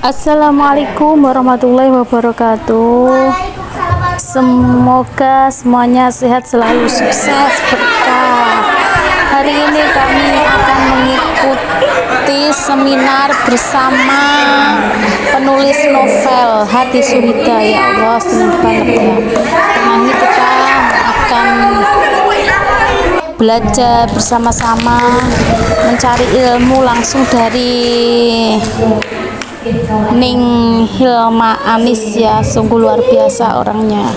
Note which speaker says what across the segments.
Speaker 1: Assalamualaikum warahmatullahi wabarakatuh. Semoga semuanya sehat selalu, sukses, berkah. Hari ini kami akan mengikuti seminar bersama penulis novel Hati Suhida. Ya Allah, senang banget ya. Nah, ini kita akan belajar bersama-sama, mencari ilmu langsung dari Ning Hilma Anis ya, sungguh luar biasa orangnya.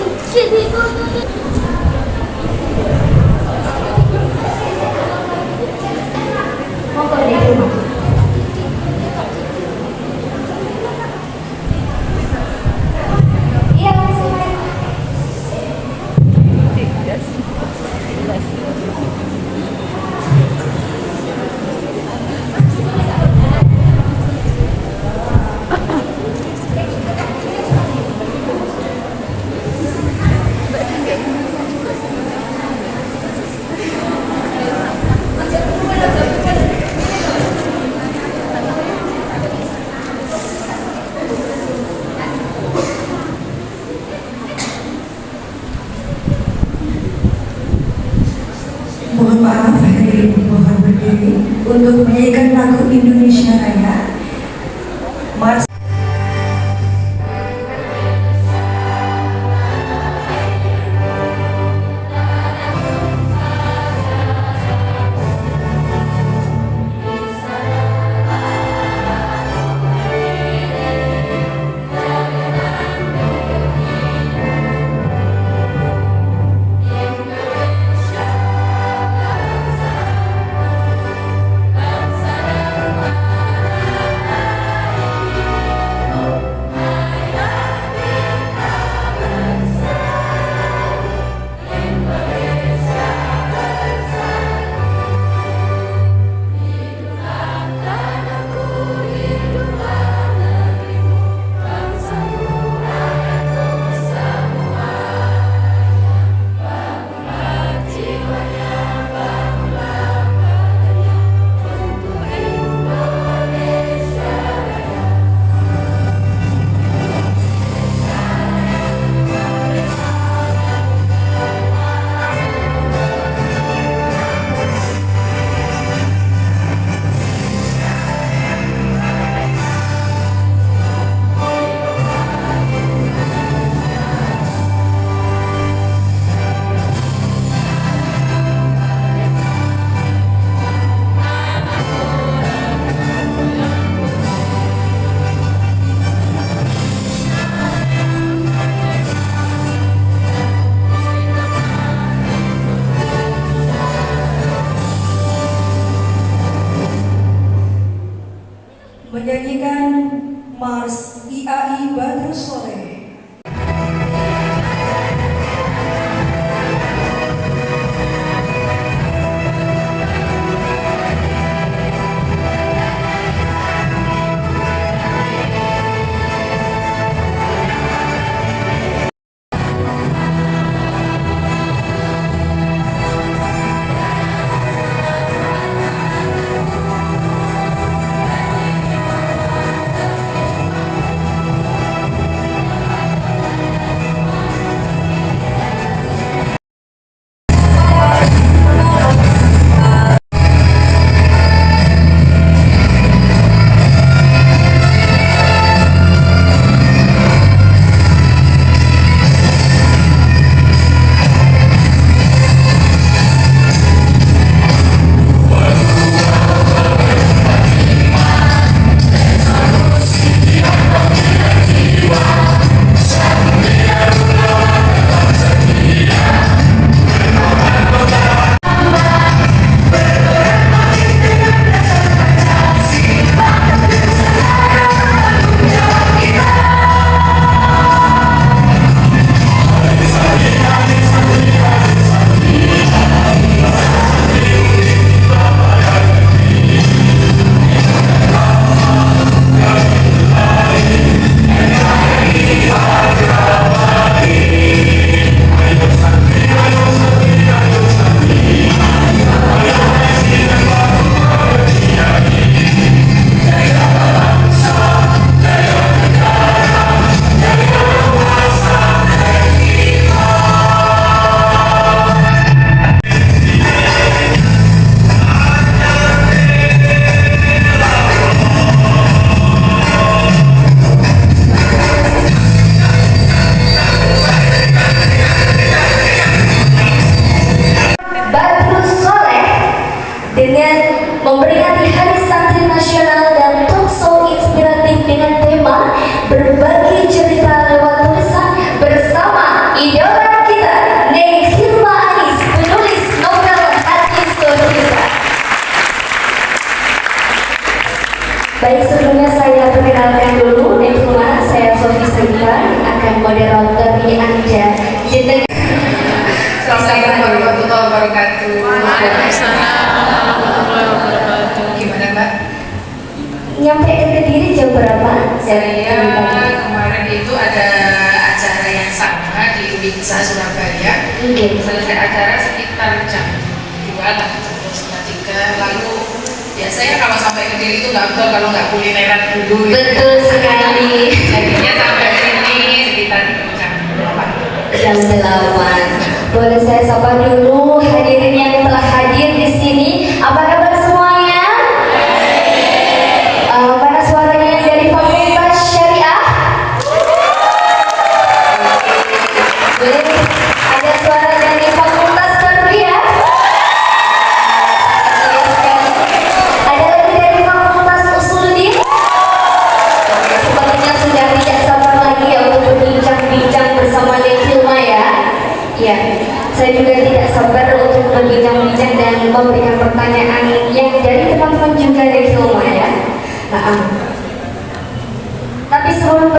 Speaker 2: Mohon maaf, hari ini mohon berdiri untuk menyanyikan lagu Indonesia Raya. Mars. Menyanyikan Mars IAI Badrus Soleh.
Speaker 3: dulu, Nekuma, saya Sofi Saifa akan moderator di Anja. Jadi
Speaker 4: Assalamualaikum warahmatullahi wabarakatuh. Gimana Mbak?
Speaker 3: nyampe ke Kediri jam berapa?
Speaker 4: Saya kemarin itu ada acara yang sama di Winsa Surabaya. Selesai acara sekitar jam 2 lah, jam 2:30. Lalu biasanya kalau sampai Kediri itu nggak betul kalau nggak kulineran dulu.
Speaker 3: Betul sekali.
Speaker 4: Jadinya sampai sini sekitar jam 8.
Speaker 3: Jam 8. Boleh saya sapa dulu hadirin yang telah hadir di sini. Apa kabar semuanya? Mana suaranya yang dari Fakultas Syariah? Boleh ada suara dari Fakultas Tarbiyah? Ada lagi dari Fakultas Usuluddin? Sepertinya sudah tidak sabar lagi ya untuk berbincang-bincang bersama Nekilma ya. Ya, saya juga tidak sabar untuk berbincang-bincang dan memberikan pertanyaan yang dari teman-teman juga Nekilma ya. Tapi sebelum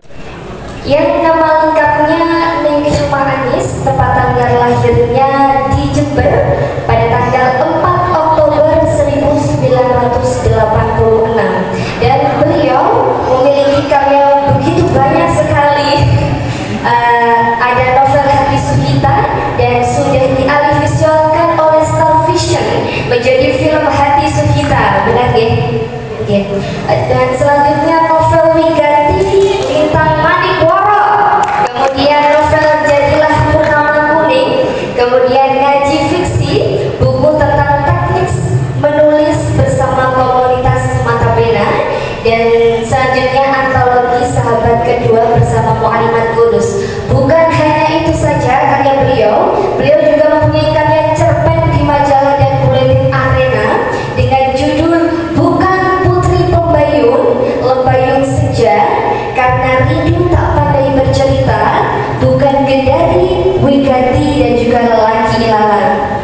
Speaker 3: yang nama lengkapnya Nekilma Anis, tempat tanggal lahirnya di Jember pada tanggal 4 Oktober 1986 dan beliau memiliki karya begitu banyak sekali. Ada novel Hati Sukita dan sudah dialih visualkan oleh Star Vision menjadi film Hati Sukita, benar ya? Dan selanjutnya novel Wiganti Bintang Manikwara, kemudian novel Jadilah Purnama Kuning, kemudian ngaji fiksi, buku tentang teknik menulis bersama komunitas Mata Pena, dan selanjutnya antologi Sahabat Kedua bersama Mu'alimat Kudus. Bukan hanya itu saja karya beliau juga mempunyai karya cerpen di majalah dan buletin Arena dengan judul Bukan Putri Pembayun, Lembayung Senja, Karena Rindu Tak Pandai Bercerita, Bukan Gendari, Wiganti, dan juga Lelaki Ilalang.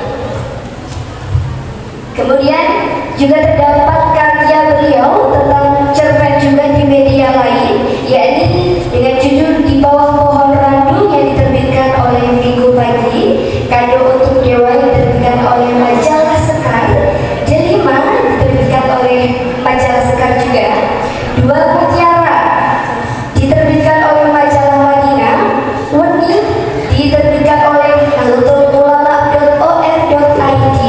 Speaker 3: Kemudian juga terdapat karya beliau tentang cerpen juga di media lain, yakni dengan judul Di Bawah Pohon Randu yang diterbitkan oleh Minggu Pagi, Kado Untuk Dewa yang diterbitkan oleh majalah Sekar, Delima diterbitkan oleh majalah Sekar juga, Dua Mutiara diterbitkan oleh majalah Madinah, Weni diterbitkan oleh nahdlatul-ulama.or.id,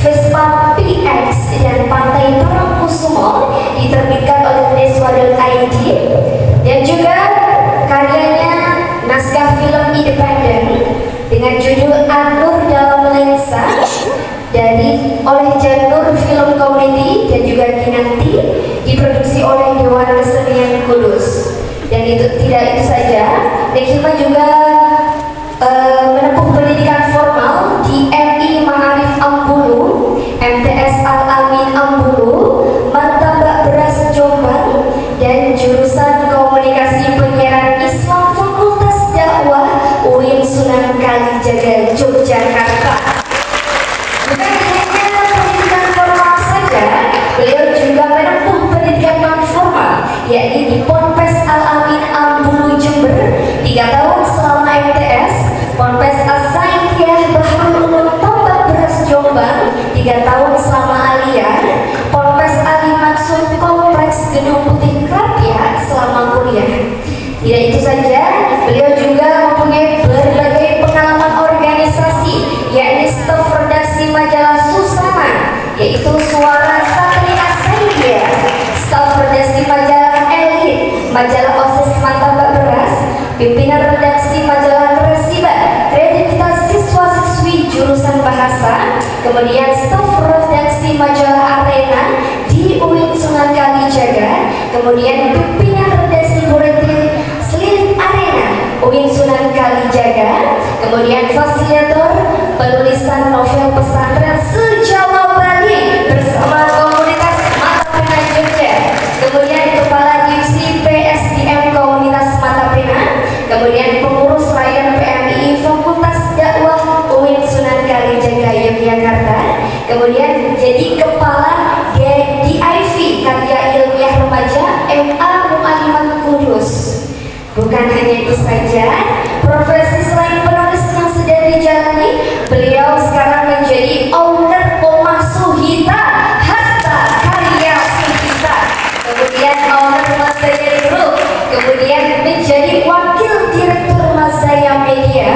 Speaker 3: Vespa PX dan Pantai Parangkusumo diterbitkan oleh Deswa.id, dan juga karyanya naskah film independen dengan judul An-Nur Dalam Lensa oleh Janur Film Community dan juga Kinanti, diproduksi oleh Dewan Kesenian Kudus. Dan itu tidak itu saja, Nekilma juga menempuh pendidikan formal di MI Ma'arif Ambulu, MTS Al-Amin Ambulu, Martabak Beras Jombang, dan jurusan Komunikasi Penyiaran Islam Fakultas Dakwah UIN Sunan Kalijaga, Yogyakarta. Bukan hanya pendidikan formal saja, beliau juga menempuh pendidikan non formal, yakni di Ponpes Al-Amin Ambulu Jember 3 tahun selama MTS, Ponpes As-Saidiyah Bahrul Ulum Tambak Beras Jombang 3 tahun selama Aliyah, Ponpes Ali Maksud Kompleks Gedung Putih Krapia selama kuliah. Tidak itu saja, beliau juga mempunyai berbagai pengalaman organisasi, yakni staf redaksi majalah Susana, yaitu Suara Satri Asaidiyah, staf redaksi majalah Elit, majalah OSIS Martabak Beras, pimpinan redaksi majalah Resiba, kredibilitas siswa-siswi jurusan bahasa, kemudian staf redaksi majalah Arena di UIN Sunan Kalijaga, kemudian pimpinan redaksi buletin Selilit Arena UIN Sunan Kalijaga, kemudian fasilitator penulisan novel pesantren se-Jawa Bali bersama komunitas Mata Pena Jogja, kemudian kepala divisi PSDM komunitas Mata Pena, kemudian pengurus layan PMI Fakultas Dakwah UIN Sunan Kalijaga Yogyakarta, kemudian jadi kepala DIV Karya Ilmiah Remaja MA Mu'alimat Bagus. Bukan hanya itu saja, profesi selain penulis yang sudah dijalani, beliau sekarang menjadi owner Rumah Suhita, Hasta Karya Suhita, kemudian owner Mazaya Group, kemudian menjadi wakil direktur Mazaya Media,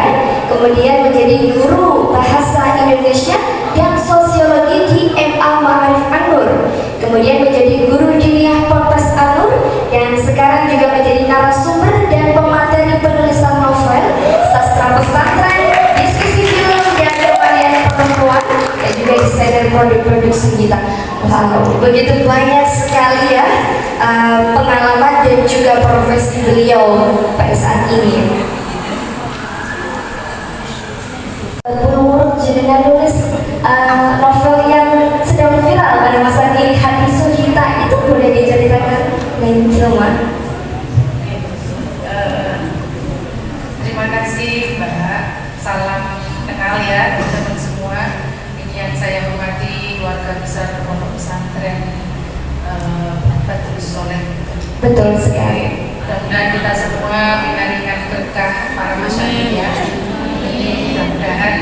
Speaker 3: kemudian menjadi guru bahasa Indonesia dan sosiologi di MA Ma'arif An-Nur, kemudian menjadi guru diniyah Ponpes An-Nur, dan sekarang juga menjadi narasumber dan pemateri penulisan novel, sastra pesantren, diskusi film dan kebudayaan perempuan, dan juga desainer produk-produk Suhita. Wow, begitu banyak sekali ya pengalaman dan juga profesi beliau pada saat ini. Menurut jenengan nulis novel yang sedang viral pada masa ini, Hati Suhita, itu boleh diceritakan lain film?
Speaker 4: Terima kasih Mbak, salam kenal ya teman-teman semua. Ini yang saya hormati keluarga besar Pondok Pesantren Badrus Soleh.
Speaker 3: Betul sekali.
Speaker 4: Mudah-mudahan kita semua menyaringkan berkah para masyarakat ya. Mudah-mudahan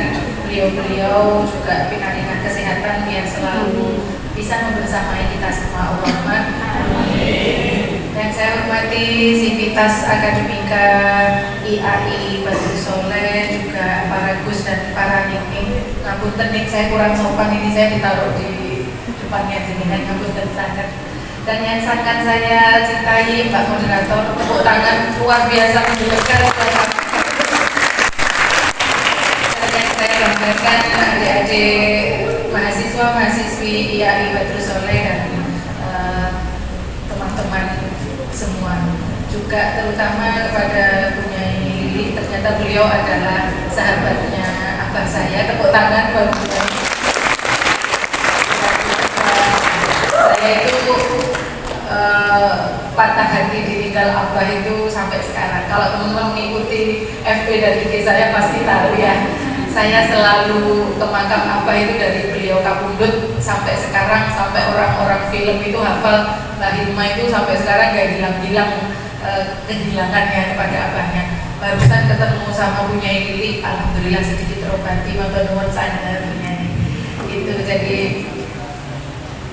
Speaker 4: beliau-beliau juga pinarikan kesehatan biar selalu bisa membersamai kita semua, Allahumma amin. Dan saya hormati Sivitas Akademika IAI Badrus Soleh, juga para Gus dan para Nikming. Ngapunten nih, saya kurang sopan ini, saya ditaruh di depannya dengan ngapunten sangat. Dan yang sangat saya cintai Mbak Moderator, tepuk tangan luar biasa mendengarkan banggakan adik-adik mahasiswa mahasiswi IAI Badrus Soleh dan teman-teman semua, juga terutama kepada Bunyai Lili. Ternyata beliau adalah sahabatnya abah saya. Tepuk tangan buat Bunyai. Saya itu patah hati ditinggal abah itu sampai sekarang. Kalau teman-teman mengikuti FB dan IG saya pasti tahu ya. Saya selalu ke makam abah itu dari beliau kapundut sampai sekarang, sampai orang-orang film itu hafal Mbak Hilma itu sampai sekarang gak hilang-hilang kehilangannya kepada abahnya. Barusan ketemu sama Bunyai Lili, alhamdulillah sedikit terobati, matur nuwun sangat Bunyai. Itu jadi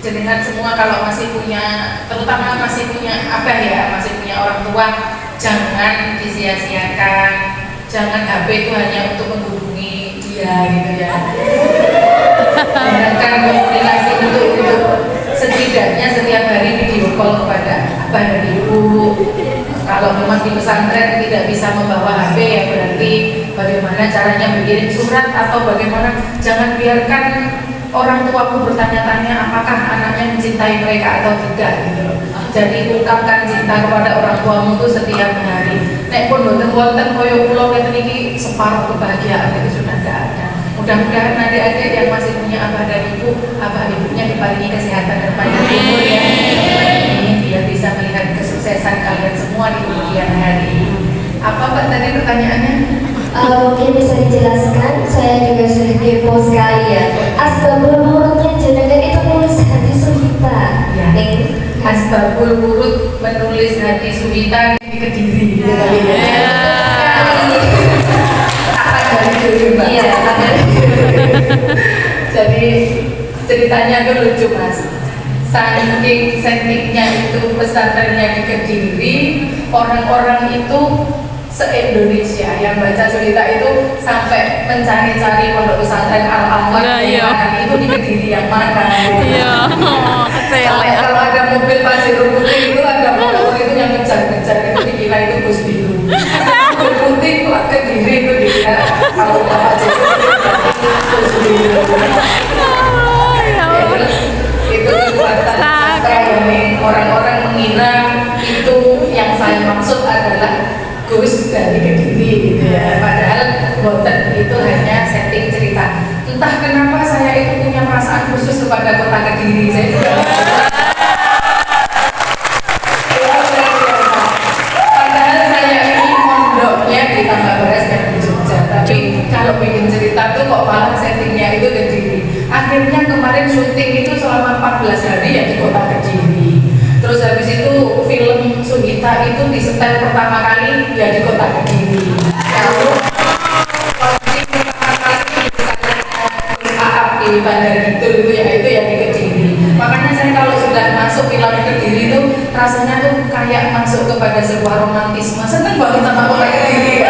Speaker 4: jenengan semua kalau masih punya, terutama masih punya abah ya, masih punya orang tua, jangan disia-siakan. Jangan HP itu hanya untuk menghubungi dia gitu ya. Gunakan komunikasi untuk setidaknya setiap hari video call kepada abah dan ibu. Kalau memang di pesantren tidak bisa membawa HP, ya berarti bagaimana caranya mengirim surat atau bagaimana. Jangan biarkan orang tuaku bertanya-tanya apakah anaknya mencintai mereka atau tidak gitu loh. Jadi ungkapkan cinta kepada orang tuamu itu setiap hari. Nek pun boten wonten koyo kula ngeten iki separuh kebahagiaan itu sudah tidak ada. Mudah-mudahan adik-adik yang masih punya abah dan ibu, abah ibunya diparingi kesehatan dan panjang umur ya. Ini biar bisa melihat kesuksesan kalian semua di kemudian hari. Apa Mbak tadi pertanyaannya?
Speaker 3: Mungkin bisa dijelaskan, saya juga sudah kepo sekali ya. Asbabul wurudnya jenengan itu nulis Hati Suhita.
Speaker 4: Ya. Asbabul wurud menulis Hati Suhita di Kediri gitu kali ya. Apa dari dulu Mbak? Iya. Jadi ceritanya itu lucu Mas. Saking settingnya itu pesantrennya di Kediri, orang-orang itu se-Indonesia yang baca cerita itu sampai mencari-cari pondok pesantren Al-Anwar itu di Kediri yang mana sampai kalau ada mobil pasir putih itu ada motor itu yang ngejar-ngejar itu dikira itu bus biru. Mobil putih kok Kediri itu dikira kalau Bapak Joko bus biru. Itu kekuatan sastra yang orang-orang mengira itu yang saya maksud adalah Gus dari Kediri gitu ya. Padahal boten, itu hanya setting cerita. Entah kenapa saya itu punya perasaan khusus kepada kota Kediri. Saya juga padahal saya ini mondoknya di Tambak Beras dan di Jogja. Tapi kalau bikin cerita tuh kok malah settingnya itu Kediri. Akhirnya kemarin syuting itu selama 14 hari ya di kota Kediri. Terus habis itu film Suhita itu di disetel pertama kali ya di kota Kediri. Lalu posting pertama kali maaf di Bandar Kidul itu yang di Kediri. Makanya saya kalau sudah masuk wilayah Kediri itu rasanya tuh kayak masuk kepada sebuah romantisme. Seneng banget sama kota Kediri.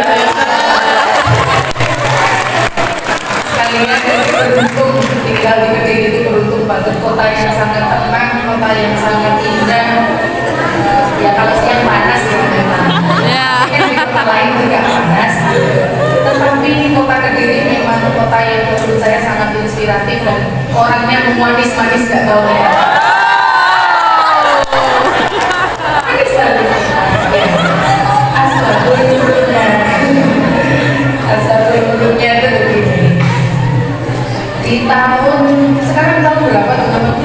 Speaker 4: Kalian beruntung tinggal di Kediri itu, beruntung banget, kota yang sangat tenang, kota yang sangat indah. Ya kalau siang panas ya memang. Kan di kota lain juga panas. Tetapi kota Kediri memang kota yang menurut saya sangat inspiratif dan orangnya manis-manis gak tahu ya. Asbabulurnya itu begini. Di tahun sekarang tahun berapa teman-teman?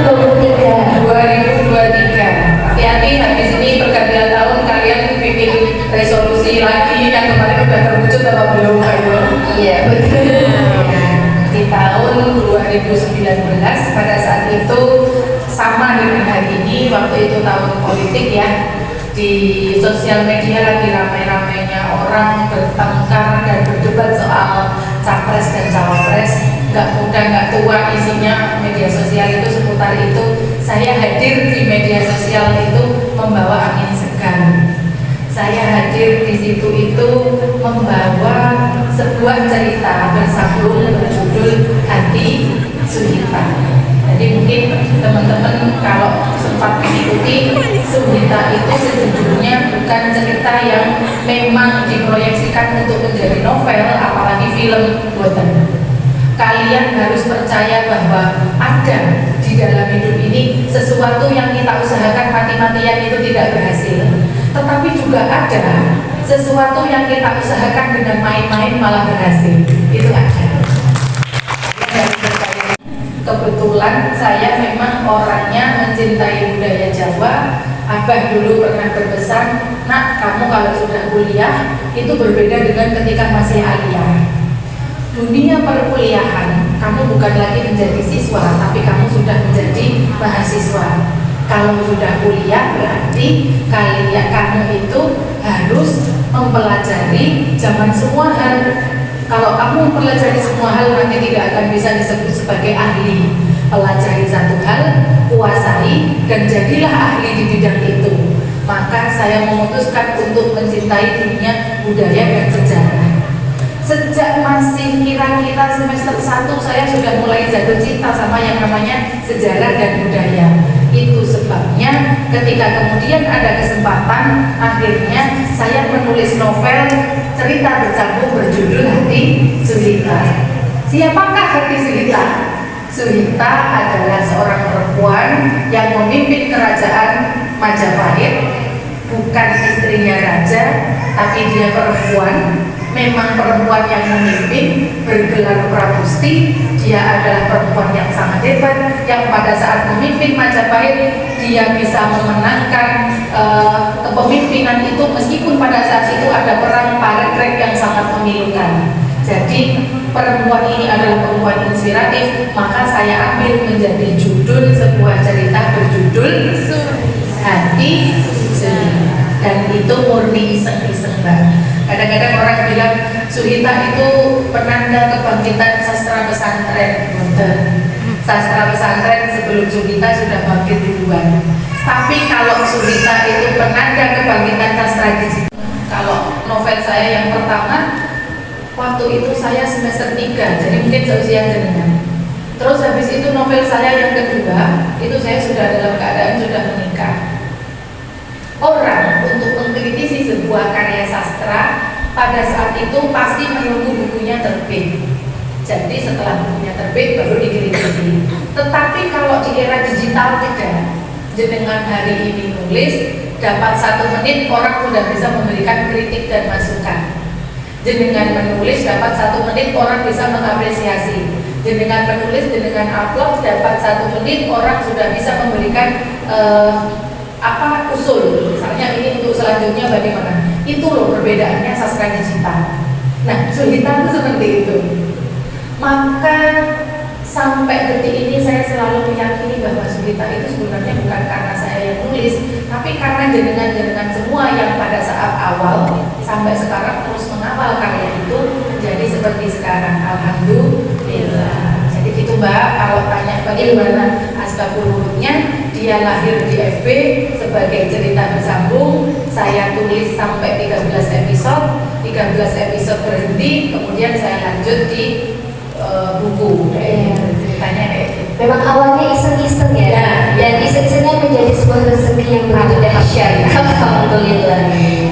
Speaker 4: 2023. Hati-hati habis ini pergantian tahun kalian bikin resolusi lagi yang kemarin udah terwujud apa belum? Iya betul. Di tahun 2019 pada saat itu sama dengan hari ini, waktu itu tahun politik ya, di sosial media lagi ramai-ramainya orang bertengkar dan berdebat soal capres dan cawapres. Nggak muda nggak tua isinya media sosial itu seputar itu. Saya hadir di media sosial itu membawa angin segar. Saya hadir di situ itu membawa sebuah cerita bersambung berjudul Hati Suhita. Jadi mungkin teman-teman kalau sempat mengikuti, Suhita itu sejujurnya bukan cerita yang memang diproyeksikan untuk menjadi novel, apalagi film buatan. Kalian harus percaya bahwa ada di dalam hidup ini sesuatu yang kita usahakan mati-matian itu tidak berhasil, tetapi juga ada sesuatu yang kita usahakan dengan main-main malah berhasil. Itu ada. Kebetulan saya memang orangnya mencintai budaya Jawa. Abah dulu pernah berpesan, nak kamu kalau sudah kuliah itu berbeda dengan ketika masih aliyah. Dunia perkuliahan, kamu bukan lagi menjadi siswa, tapi kamu sudah menjadi mahasiswa. Kalau sudah kuliah berarti kamu itu harus mempelajari zaman semua hal. Kalau kamu mempelajari semua hal nanti tidak akan bisa disebut sebagai ahli. Pelajari satu hal, kuasai, dan jadilah ahli di bidang itu. Maka saya memutuskan untuk mencintai dunia budaya dan sejarah. Sejak masih kira-kira semester 1 saya sudah mulai jatuh cinta sama yang namanya sejarah dan budaya. Itu sebabnya ketika kemudian ada kesempatan, akhirnya saya menulis novel cerita bersambung berjudul Hati Suhita. Siapakah Hati Suhita? Suhita adalah seorang perempuan yang memimpin kerajaan Majapahit, bukan istrinya raja, tapi dia perempuan. Memang perempuan yang memimpin, bergelar Pramusti. Dia adalah perempuan yang sangat hebat, yang pada saat memimpin Majapahit dia bisa memenangkan kepemimpinan itu meskipun pada saat itu ada perang Parekrek yang sangat memilukan. Jadi perempuan ini adalah perempuan inspiratif, maka saya ambil menjadi judul sebuah cerita berjudul Hati Suhita. Dan itu murni iseng-iseng banget. Kadang-kadang orang bilang Suhita itu penanda kebangkitan sastra pesantren. Sastra pesantren sebelum Suhita sudah bangkit duluan. Tapi kalau Suhita itu penanda kebangkitan sastra digital. Kalau novel saya yang pertama, waktu itu saya semester 3, jadi mungkin seusia jenengan. Terus habis itu novel saya yang kedua, itu saya sudah dalam keadaan sudah menikah. Orang untuk mengkritisi sebuah karya sastra pada saat itu pasti menunggu bukunya terbit. Jadi setelah bukunya terbit baru dikritisi. Tetapi kalau di era digital tidak. Jenengan hari ini nulis, dapat 1 menit orang sudah bisa memberikan kritik dan masukan. Jenengan menulis, dapat 1 menit orang bisa mengapresiasi. Jenengan menulis, jenengan upload, dapat 1 menit orang sudah bisa memberikan usul, misalnya ini untuk selanjutnya bagaimana. Itu loh perbedaannya sastra digital. Nah, Suhita itu seperti itu. Maka sampai detik ini saya selalu meyakini bahwa Suhita itu sebenarnya bukan karena saya yang nulis, tapi karena jenengan-jenengan semua yang pada saat awal sampai sekarang terus mengawal karya itu menjadi seperti sekarang. Alhamdulillah. Jadi gitu Mbak, kalau tanya bagaimana asbabul wurudnya, dia lahir di FB sebagai cerita bersambung, saya tulis sampai 13 episode berhenti, kemudian saya lanjut di buku. Ceritanya kayak gitu.
Speaker 3: Memang awalnya iseng-iseng ya, dan iseng-isengnya menjadi sebuah rezeki yang begitu dahsyat. Alhamdulillah.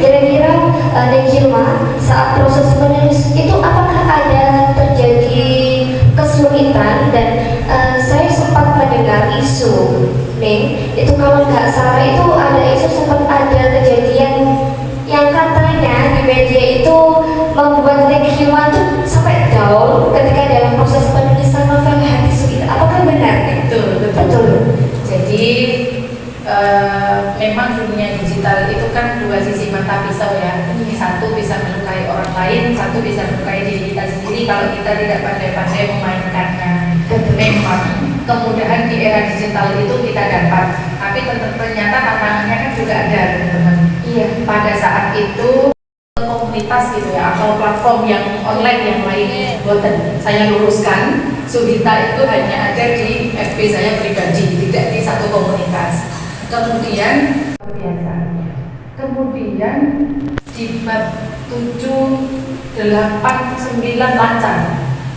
Speaker 3: Kira-kira Neng Hilma, saat proses menulis itu apakah ada terjadi kesulitan? Dan saya sempat mendengar isu, Neng, itu kalau nggak salah itu ada isu sempat ada kejadian yang katanya di media itu membuat Neng Hilma tuh sampai down ketika dalam proses penulisan novel Hati Suhita. Apakah benar? Betul.
Speaker 4: Jadi memang dunia digital itu kan dua sisi mata pisau ya. Satu bisa melukai orang lain, satu bisa melukai diri kita sendiri kalau kita tidak pandai-pandai memainkannya. Memang kemudahan di era digital itu kita dapat, tapi ternyata tantangannya kan juga ada, teman-teman.
Speaker 3: Iya.
Speaker 4: Pada saat itu komunitas gitu ya, atau platform yang online yang lain, boten. Saya luruskan, Suhita itu hanya ada di FB saya pribadi, tidak di satu komunitas. Kemudian di bab 7, 8, 9 lancar.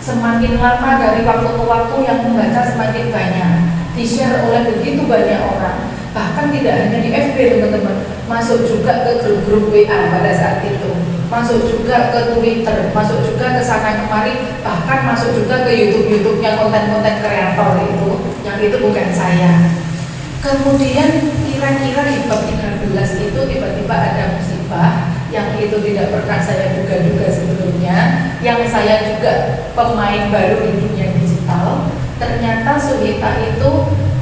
Speaker 4: Semakin lama dari waktu ke waktu yang membaca semakin banyak, di-share oleh begitu banyak orang. Bahkan tidak hanya di FB teman-teman, masuk juga ke grup-grup WA pada saat itu, masuk juga ke Twitter, masuk juga ke sana kemari, bahkan masuk juga ke YouTube-nya konten-konten kreator itu, yang itu bukan saya. Kemudian kira-kira di bab 13 itu tiba-tiba ada musibah yang itu tidak pernah saya duga-duga sebelumnya, yang saya juga pemain baru di dunia digital. Ternyata Suhita itu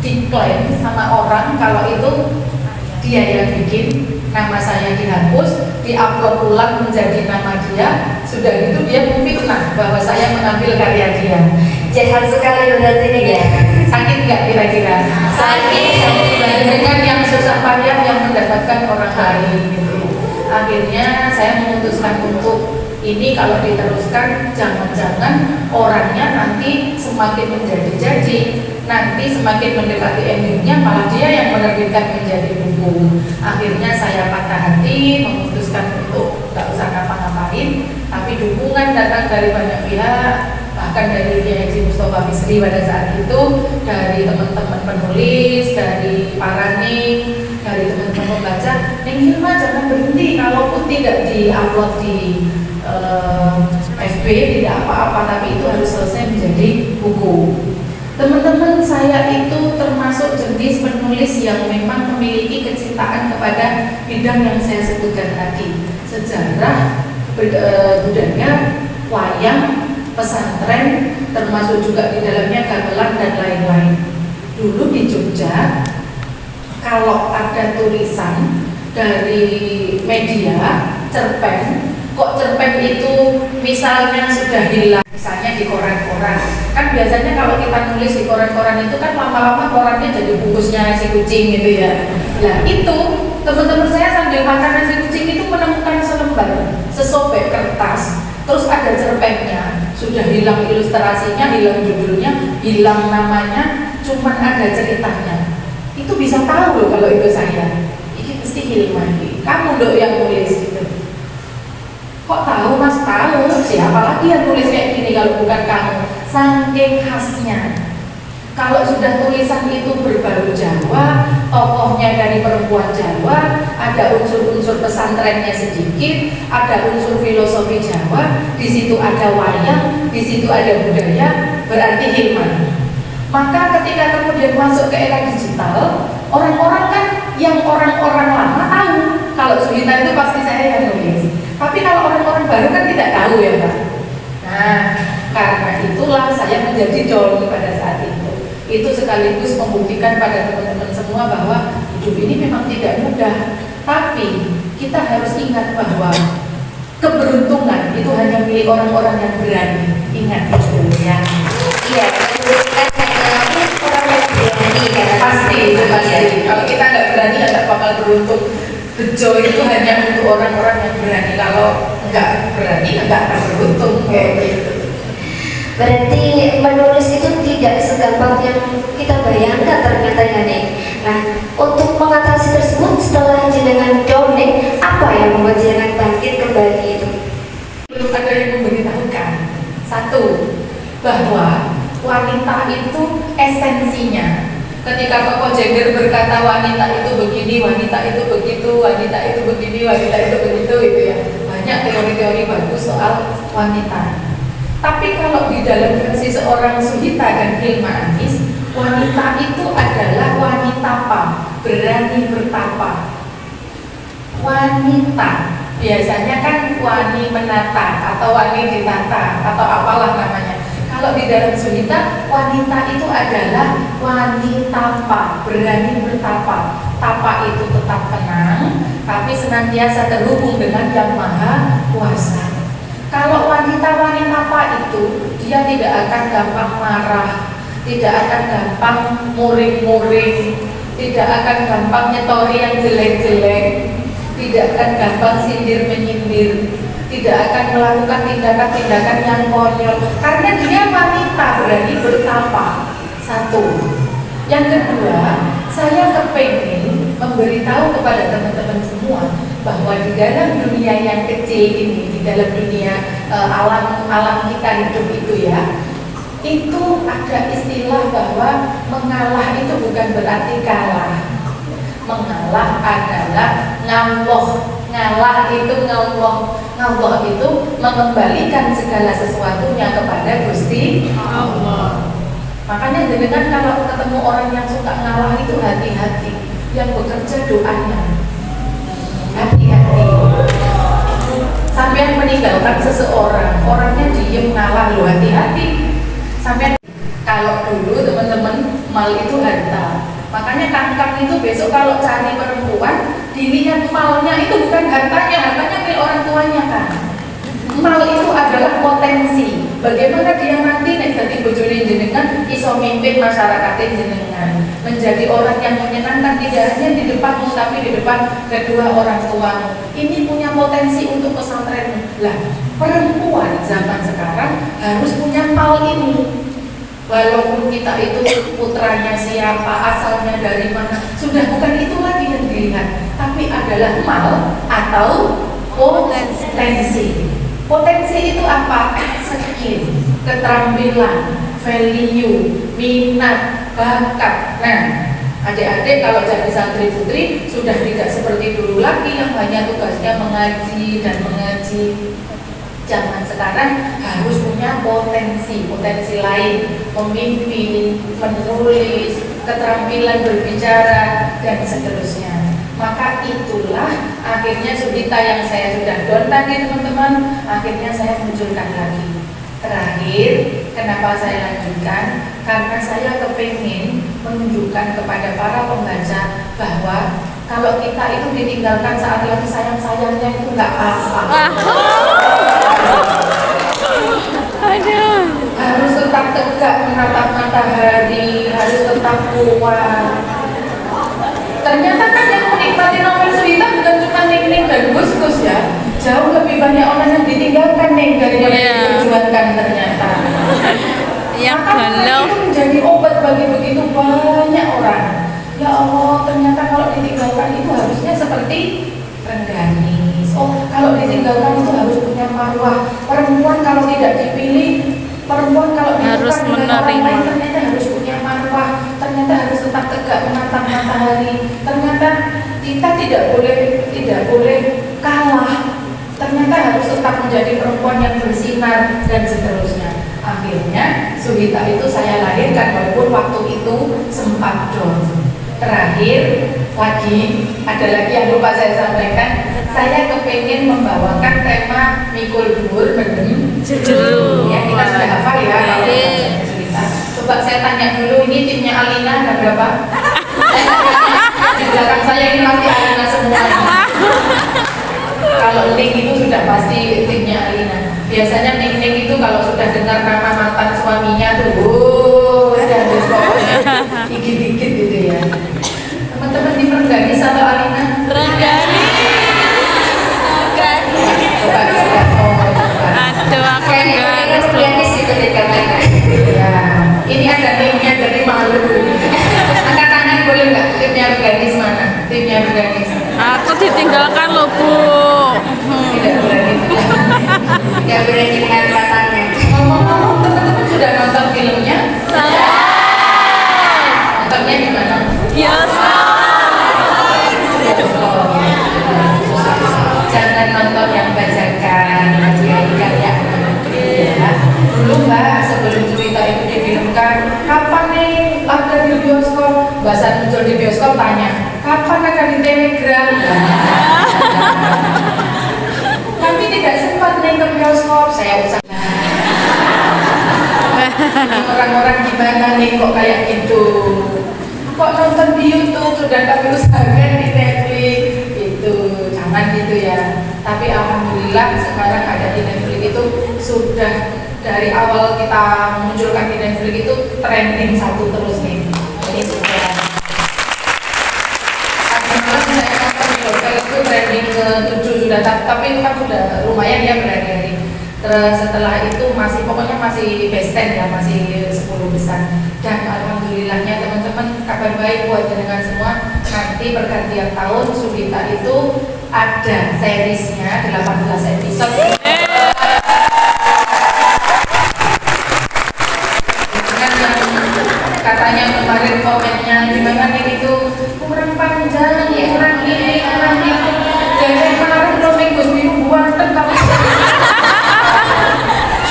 Speaker 4: diklaim sama orang kalau itu dia yang bikin, nama saya dihapus, diupload ulang menjadi nama dia, sudah gitu dia memfitnah bahwa saya mengambil karya dia.
Speaker 3: Jahat sekali berarti nih ya.
Speaker 4: Sakit nggak kira-kira?
Speaker 3: Sakit.
Speaker 4: Dengan yang susah payah yang mendapatkan orang lain gitu. Akhirnya saya memutuskan untuk ini kalau diteruskan jangan-jangan orangnya nanti semakin menjadi-jadi, nanti semakin mendekati endingnya malah dia yang menerbitkan menjadi buku. Akhirnya saya patah hati, memutuskan untuk nggak usah ngapa-ngapain, tapi dukungan datang dari banyak pihak, bahkan dari Kiai Haji Mustofa Bisri pada saat itu, dari teman-teman penulis, dari para ning, dari teman-teman pembaca. Neng Hilma jangan berhenti, kalaupun tidak di-upload di FB tidak apa-apa, tapi itu harus selesai menjadi buku. Teman-teman, saya itu termasuk jenis penulis yang memang memiliki kecintaan kepada bidang yang saya sebutkan tadi, sejarah, budaya, wayang, pesantren, termasuk juga di dalamnya gamelan dan lain-lain. Dulu di Jogja, kalau ada tulisan dari media cerpen, kok cerpen itu misalnya sudah hilang, misalnya di koran-koran, kan biasanya kalau kita nulis di koran-koran itu kan lama-lama korannya jadi bungkusnya si kucing gitu ya. Nah itu teman-teman saya sambil makan nasi kucing itu menemukan selembar sesobek kertas, terus ada cerpennya, sudah hilang ilustrasinya, hilang judulnya, hilang namanya, cuman ada ceritanya. Itu bisa tahu loh kalau itu saya. Ini mesti Hilma, kamu dok yang nulis gitu. Kok tahu mas? Tahu, siapa lagi yang tulis kayak gini kalau bukan kamu? Saking khasnya. Kalau sudah tulisan itu berbau Jawa, tokohnya dari perempuan Jawa, ada unsur-unsur pesantrennya sedikit, ada unsur filosofi Jawa, di situ ada wayang, di situ ada budaya, berarti Hilma. Maka ketika kemudian masuk ke era digital, orang-orang kan yang orang-orang lama tahu kalau Suhita itu pasti saya yang nulis. Tapi kalau orang-orang baru kan tidak tahu ya Pak. Nah, karena itulah saya menjadi down pada saat itu. Itu sekaligus membuktikan pada teman-teman semua bahwa hidup ini memang tidak mudah. Tapi kita harus ingat bahwa keberuntungan itu hanya milik orang-orang yang berani. Ingat itu ya.
Speaker 3: Iya, berani ya.
Speaker 4: Pasti itu pasti. Kalau kita nggak berani ya nggak bakal beruntung. Bejo itu hanya untuk orang-orang yang berani. Kalau nggak berani ya nggak akan beruntung kayak gitu.
Speaker 3: Berarti menulis itu tidak segampang yang kita bayangkan ternyata ya nih. Nah, untuk mengatasi tersebut setelah jenengan down nih, apa yang membuat jenengan bangkit kembali itu?
Speaker 4: Belum ada yang memberitahukan. Satu, bahwa wanita itu esensinya. Ketika Koko Jengger berkata wanita itu begini, wanita itu begitu, wanita itu begini, wanita itu begitu, itu ya. Banyak teori-teori bagus soal wanita. Tapi kalau di dalam versi seorang Suhita dan Hilma Anis, wanita itu adalah wanita apa? Berani bertapa. Wanita biasanya kan wani menata atau wani ditata atau apalah namanya. Kalau di dalam Suhita, wanita itu adalah wanita apa? Berani bertapa. Tapa itu tetap tenang, tapi senantiasa terhubung dengan Yang Maha Kuasa. Kalau wanita-wanita apa itu, dia tidak akan gampang marah, tidak akan gampang muring-muring, tidak akan gampang nyetori yang jelek-jelek, tidak akan gampang sindir-menyindir, tidak akan melakukan tindakan-tindakan yang konyol, karena dia wanita berani bertapa. Satu. Yang kedua, saya kepengen memberitahu kepada teman-teman semua bahwa di dalam dunia yang kecil ini, di dalam dunia alam kita hidup itu ya, itu ada istilah bahwa mengalah itu bukan berarti kalah. Mengalah adalah ngamloh. Ngalah itu ngamloh. Ngamloh itu mengembalikan segala sesuatunya kepada Gusti Allah. Makanya dengan kalau ketemu orang yang suka ngalah itu hati-hati. Yang bekerja doanya. Hati-hati. Sampai meninggalkan seseorang, orangnya diem ngalah, loh hati-hati. Sampai kalau dulu teman-teman mal itu harta. Makanya kangkang itu besok kalau cari perempuan dilihat malnya itu bukan hartanya, hartanya milik orang tuanya kan. Mal itu adalah potensi. Bagaimana dia nanti nek dadi bojone jenengan iso mimpin masyarakat jenengan, menjadi orang yang menyenangkan tidak hanya di depanmu tapi di depan kedua orang tuamu. Ini punya potensi untuk pesantren. Lah, perempuan zaman sekarang harus punya mal ini. Walaupun kita itu putranya siapa, asalnya dari mana, sudah bukan itu lagi yang dilihat, tapi adalah mal atau potensi. Potensi itu apa? Skill, keterampilan, value, minat, bakat. Nah, adik-adik kalau jadi santri putri sudah tidak seperti dulu lagi yang hanya tugasnya mengaji dan mengaji. Zaman sekarang harus punya potensi lain, memimpin, menulis, keterampilan berbicara, dan seterusnya. Maka itulah akhirnya Suhita yang saya sudah down tadi teman-teman, akhirnya saya munculkan lagi. Terakhir, kenapa saya lanjutkan? Karena saya kepingin menunjukkan kepada para pembaca bahwa kalau kita itu ditinggalkan saat lagi sayang-sayangnya itu nggak apa-apa. Harus tetap tegak menatap matahari, harus tetap kuat. Ternyata kan yang menikmati novel Suhita bukan cuma Ning dan Gus-Gus ya. Jauh lebih banyak orang yang ditinggalkan Ning daripada diperjuangkan ternyata. Maka itu menjadi obat bagi begitu banyak orang. Ya Allah, ternyata kalau ditinggalkan itu harusnya seperti Rengganis. Oh, kalau ditinggalkan itu harus punya marwah. Perempuan kalau tidak dipilih, perempuan kalau
Speaker 1: harus menerima,
Speaker 4: ternyata harus punya marwah. Ternyata harus tetap tegak menatap matahari. Ternyata kita tidak boleh kalah. Ternyata harus tetap menjadi perempuan yang bersinar dan seterusnya. Akhirnya Suhita itu saya lahirkan walaupun waktu itu sempat down. Terakhir lagi ada lagi yang lupa saya sampaikan. Saya kepengen membawakan tema Mikul Dhuwur Mendem Jero. Ya, kita sudah hafal ya kalau cerita. Coba saya tanya dulu, ini timnya Alina ada berapa? Di belakang saya ini pasti Alina semua. Kalau Ning itu sudah pasti timnya Alina. Biasanya Ning itu kalau sudah dengar nama mantan suaminya tuh, ada pokoknya gigit-gigit Tidak berani.
Speaker 3: Tidak berani dengan katanya.
Speaker 4: Ngomong-ngomong, teman-teman sudah nonton filmnya? Nontonnya di mana? Jangan nonton yang bajakan, karya ya. Dulu Mbak, sebelum cerita itu difilmkan, kapan nih ada di bioskop? Mbak saat muncul di bioskop tanya, kapan akan di Telegram? Kami tidak sempat nih ke bioskop, saya usaha. Orang-orang gimana nih kok kayak gitu? Kok nonton di YouTube sudah kami usahakan di Netflix? Itu jangan gitu ya. Tapi alhamdulillah sekarang ada di Netflix itu sudah dari awal kita munculkan di Netflix itu trending 1 terus nih. Ini sudah. Saya nonton di hotel itu trending ke-7 sudah, tapi itu kan sudah lumayan ya berhari-hari. Terus setelah itu pokoknya masih best 10 ya, masih 10 besar. Dan alhamdulillahnya teman-teman, kabar baik buat dengan semua. Nanti pergantian tahun Sudita itu ada seriesnya 18 episode. Katanya kemarin komennya gimana nih itu kurang panjang, kurang ini, kurang itu. Dari kemarin belum minggu buang tentang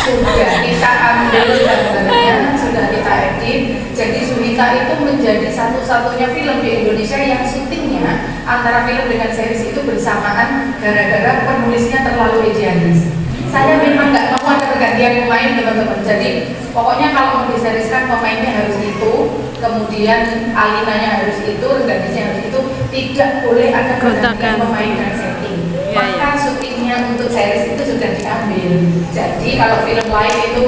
Speaker 4: sudah kita ambil gambarnya, sudah kita edit. Jadi Suhita itu menjadi satu-satunya film di Indonesia yang syutingnya antara film dengan series itu bersamaan gara-gara penulisnya terlalu idealis. Saya memang nggak mau ada pergantian pemain teman-teman. Jadi pokoknya kalau mau diseriskan pemainnya harus itu, kemudian Alinanya harus itu, Rengganisnya harus itu, tidak boleh ada pergantian pemain dan setting. Maka syutingnya untuk series itu sudah diambil. Jadi kalau film lain itu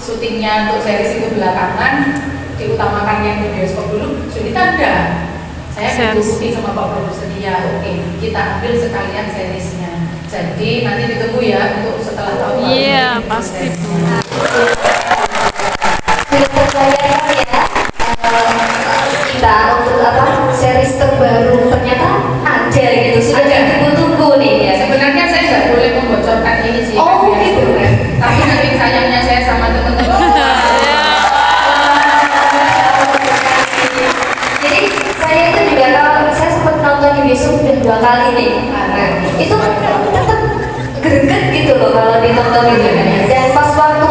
Speaker 4: syutingnya untuk series itu belakangan, diutamakan yang di bioskop dulu, Sudita enggak. Saya bukti sama Pak Produser dia, oke, kita ambil sekalian seriesnya. Jadi nanti ditunggu ya untuk setelah tahun baru.
Speaker 1: Iya, pasti.
Speaker 3: Film terbayang ya, kita untuk series terbaru ternyata ada gitu, sudah ditunggu-tunggu nih ya.
Speaker 4: Sebenarnya saya nggak boleh membocorkan ini sih.
Speaker 3: Oh gitu.
Speaker 4: Tapi saking sayangnya saya sama teman-teman.
Speaker 3: Jadi saya itu juga saya sempat nonton di bioskop udah 2 kali nih. Itu tetap greget gitu loh kalau ditonton gitu kan. Dan pas waktu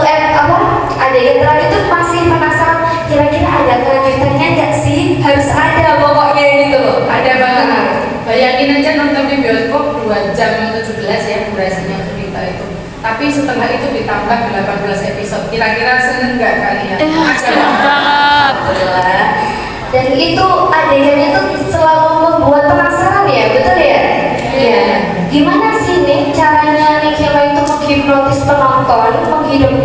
Speaker 3: adegan terakhir itu masih penasaran kira-kira ada kelanjutannya nggak sih? Harus ada pokoknya gitu loh.
Speaker 4: Ada banget. Bayangin aja nonton di bioskop 2 jam 17 ya durasinya Sudita itu. Tapi setelah itu ditambah 18 episode. Kira-kira seneng nggak kalian?
Speaker 1: Seneng banget.
Speaker 3: Dan itu adegannya tuh selalu membuat penasaran ya, betul ya? Iya. Gimana sih nih caranya Nikila itu menghipnotis penonton,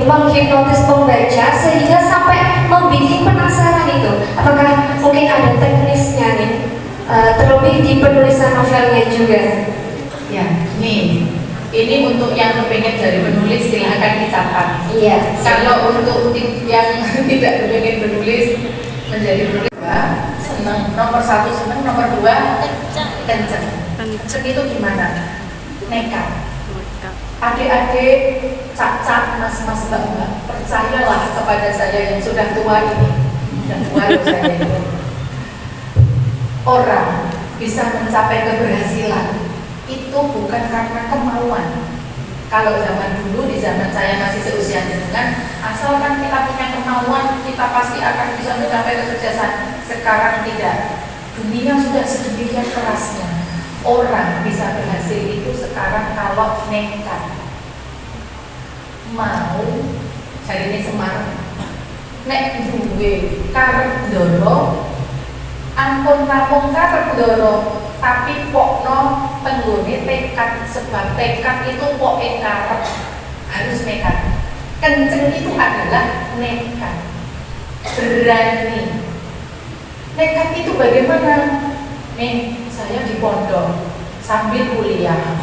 Speaker 3: menghipnotis pembaca sehingga sampai membuat penasaran itu? Apakah mungkin ada teknisnya nih? Terlebih di penulisan novelnya juga.
Speaker 4: Ya, nih. Ini untuk yang kepengen dari penulis silahkan dicatat.
Speaker 3: Iya.
Speaker 4: Kalau untuk yang tidak kepengen menulis menjadi penulis, seneng. Nomor 1 seneng, nomor 2 kenceng. Kenceng itu gimana? Nekat. Adik-adik, cak-cak, mas-mas, mbak-mbak, percayalah kepada saya yang sudah tua ini. Sudah tua loh saya itu. Orang bisa mencapai keberhasilan itu bukan karena kemauan. Kalau zaman dulu, di zaman saya masih seusia dengan, asalkan kita punya kemauan, kita pasti akan bisa mencapai kesuksesan. Sekarang tidak. Dunia sudah sedemikian kerasnya. Orang bisa berhasil itu sekarang kalau nekat. Mau cari ini Semar, nek duwe karep ndoro, ampun namung karep ndoro, tapi pokno tenggone tekad. Sebab tekad itu poke karep, harus nekat. Kenceng itu adalah nekat, berani. Nekat itu bagaimana? Nih, saya di pondok sambil kuliah.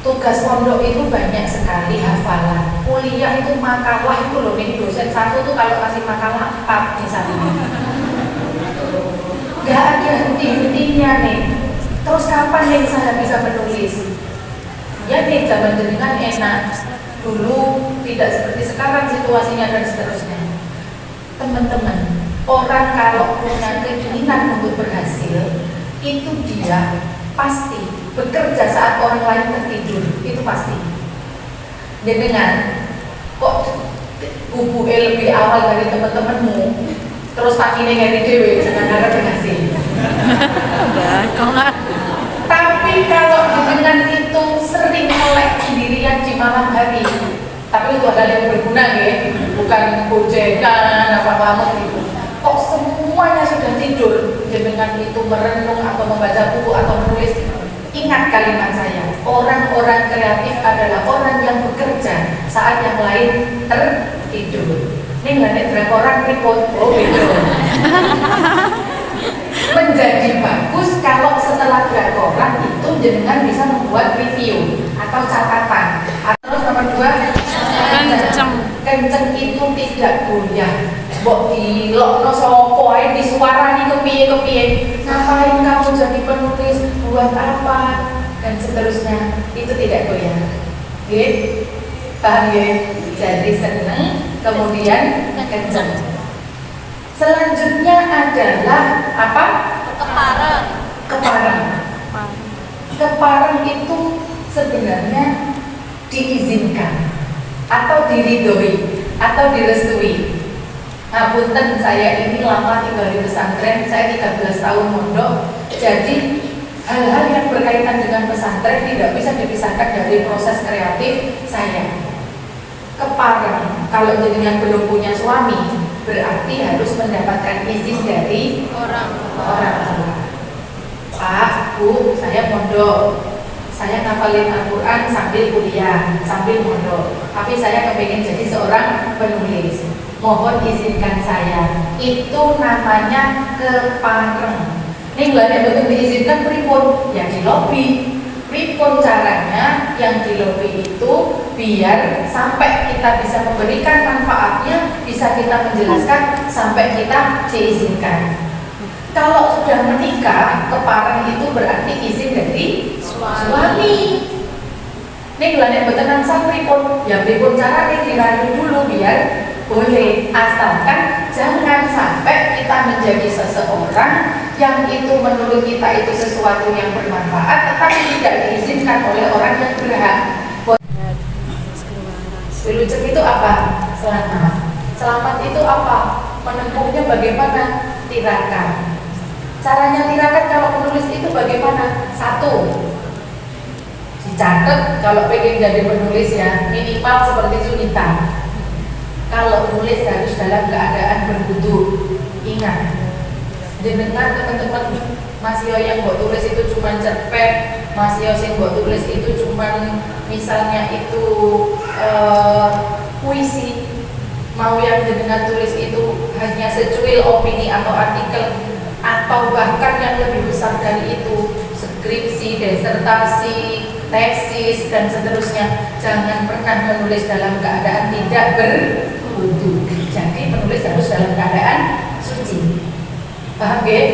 Speaker 4: Tugas pondok itu banyak sekali hafalan. Kuliah itu makalah itu loh, nih dosen satu tuh kalau kasih makalah 4 misalnya. Gak ada henti-hentinya nih. Terus kapan yang saya bisa menulis? Ya nih, zaman jenengan enak. Dulu tidak seperti sekarang situasinya dan seterusnya. Teman-teman, orang kalau punya keinginan untuk berhasil, itu dia pasti bekerja saat orang lain tertidur, itu pasti. Jenengan kok bubuke lebih awal dari teman-temanmu, terus paginya ngeri dewe, jangan harap berhasil. Tapi kalau jenengan itu sering melek sendirian di malam hari, tapi itu hal yang berguna ya, bukan gojekan apa gitu. Kok semuanya sudah tidur, jenengan itu merenung atau membaca buku atau menulis. Ingat kalimat saya, orang-orang kreatif adalah orang yang bekerja saat yang lain tertidur. Ini nggak ada orang report, oh gitu. Menjadi bagus kalau setelah drakoran itu jenengan bisa membuat review atau catatan. Terus nomor 2, kenceng itu tidak goyah. Mbok dilokno sapa ae disuarani kepiye-kepiye. Ngapain kamu jadi penulis? Buat apa? Dan seterusnya. Itu tidak goyah. Nggih? Paham nggih? Jadi seneng, kemudian kenceng. Selanjutnya adalah apa? Kepareng. Kepareng itu sebenarnya diizinkan atau diridhoi atau direstui. Nah, punten saya ini lama tinggal di pesantren, saya 13 tahun mondok. Jadi hal-hal yang berkaitan dengan pesantren tidak bisa dipisahkan dari proses kreatif saya. Kepareng, kalau jenengan belum punya suami, berarti harus mendapatkan izin dari orang tua. Pak, Bu, saya mondok, saya ngafalin Al-Quran sambil kuliah, sambil mondok, tapi saya kepengen jadi seorang penulis. Mohon izinkan saya. Itu namanya kepareng. Ini nggak betul diizinkan pripun? Ya di lobby. Pripun caranya? Yang di lobby itu biar sampai kita bisa memberikan manfaatnya, bisa kita menjelaskan sampai kita diizinkan. Kalau sudah menikah, kepareng itu berarti izin dari suami. Ini nggak betul nansang pripun? Ya pripun caranya dirayu dulu biar boleh, asalkan jangan sampai kita menjadi seseorang yang itu menurut kita itu sesuatu yang bermanfaat tetapi tidak diizinkan oleh orang yang berhak. Wilujeng itu apa? Selamat. Selamat itu apa? Menempuhnya bagaimana? Tirakat. Caranya tirakat kalau penulis itu bagaimana? 1, dicatat kalau pengen jadi penulis ya minimal seperti Sunita. Kalau nulis harus dalam keadaan berwudu. Ingat, jenengan teman-teman masih yang buat tulis itu cuma cerpen, masih yang buat tulis itu cuma misalnya itu puisi, mau yang jenengan tulis itu hanya secuil opini atau artikel, atau bahkan yang lebih besar dari itu skripsi, disertasi, tesis dan seterusnya, jangan pernah menulis dalam keadaan tidak berwudu. Jadi menulis harus dalam keadaan suci. Paham gak?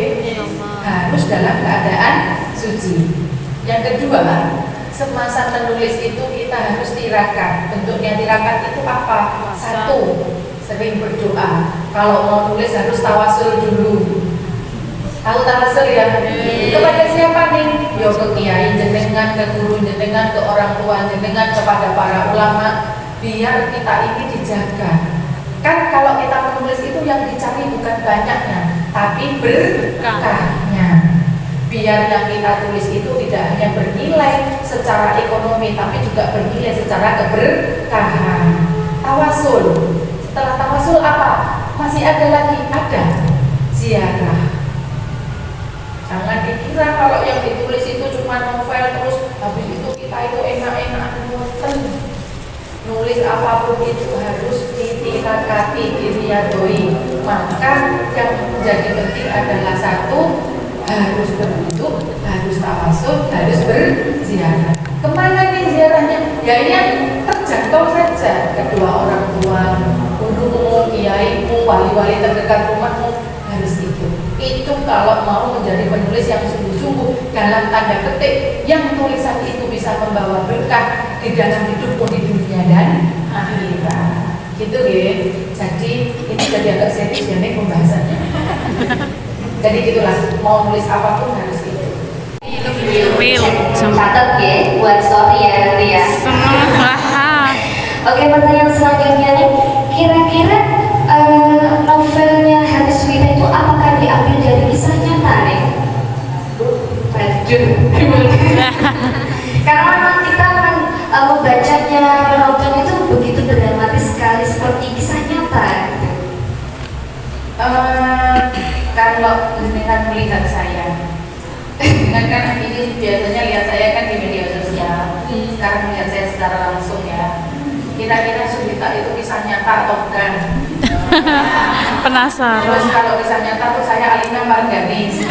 Speaker 4: Harus dalam keadaan suci. Yang kedua, semasa menulis itu kita harus tirakat. Bentuknya tirakat itu apa? 1, sering berdoa. Kalau mau nulis harus tawasul dulu. Tahu tawasul ya? Kepada siapa nih? Yo ke kiai jenengan, ke guru jenengan, ke orang tua jenengan, kepada para ulama, biar kita ini dijaga. Kan kalau kita menulis itu yang dicari bukan banyaknya, tapi berkahnya. Biar yang kita tulis itu tidak hanya bernilai secara ekonomi, tapi juga bernilai secara keberkahan. Tawasul. Setelah tawasul apa? Masih ada lagi? Ada. Ziarah. Jangan dikira kalau yang ditulis itu cuma novel terus habis itu kita itu enak-enak nulis apapun itu harus ditirakati, diriadoi. Maka yang menjadi penting adalah 1, harus berwudu, harus tawasul, harus berziarah. Kemana nih ziarahnya? Ya yang terjangkau saja, kedua orang tua, gurumu, kiaimu, wali-wali terdekat rumahmu, harus itu. itu kalau mau menjadi penulis yang sungguh-sungguh dalam tanda petik yang tulisan itu bisa membawa berkah di dalam hidupmu di dunia dan akhirat. Gitu ya. Jadi ini jadi agak serius ya nih pembahasannya. Jadi gitulah, mau nulis apapun harus itu.
Speaker 3: Catat ya buat story ya nanti ya. Oke, pertanyaan selanjutnya nih, kira-kira novelnya Hanis Wita itu apakah diambil dari kisah nyata nih? Aduh, karena memang kita membacanya, menonton itu begitu dramatis sekali seperti kisah nyata.
Speaker 4: Kalau dengan melihat saya, dengan kan ini biasanya lihat saya kan di media sosial, sekarang melihat saya secara langsung ya. Kira-kira Sudita itu kisah nyata atau bukan?
Speaker 1: Penasaran.
Speaker 4: Terus kalau kisah nyata tuh saya Alina Marganis.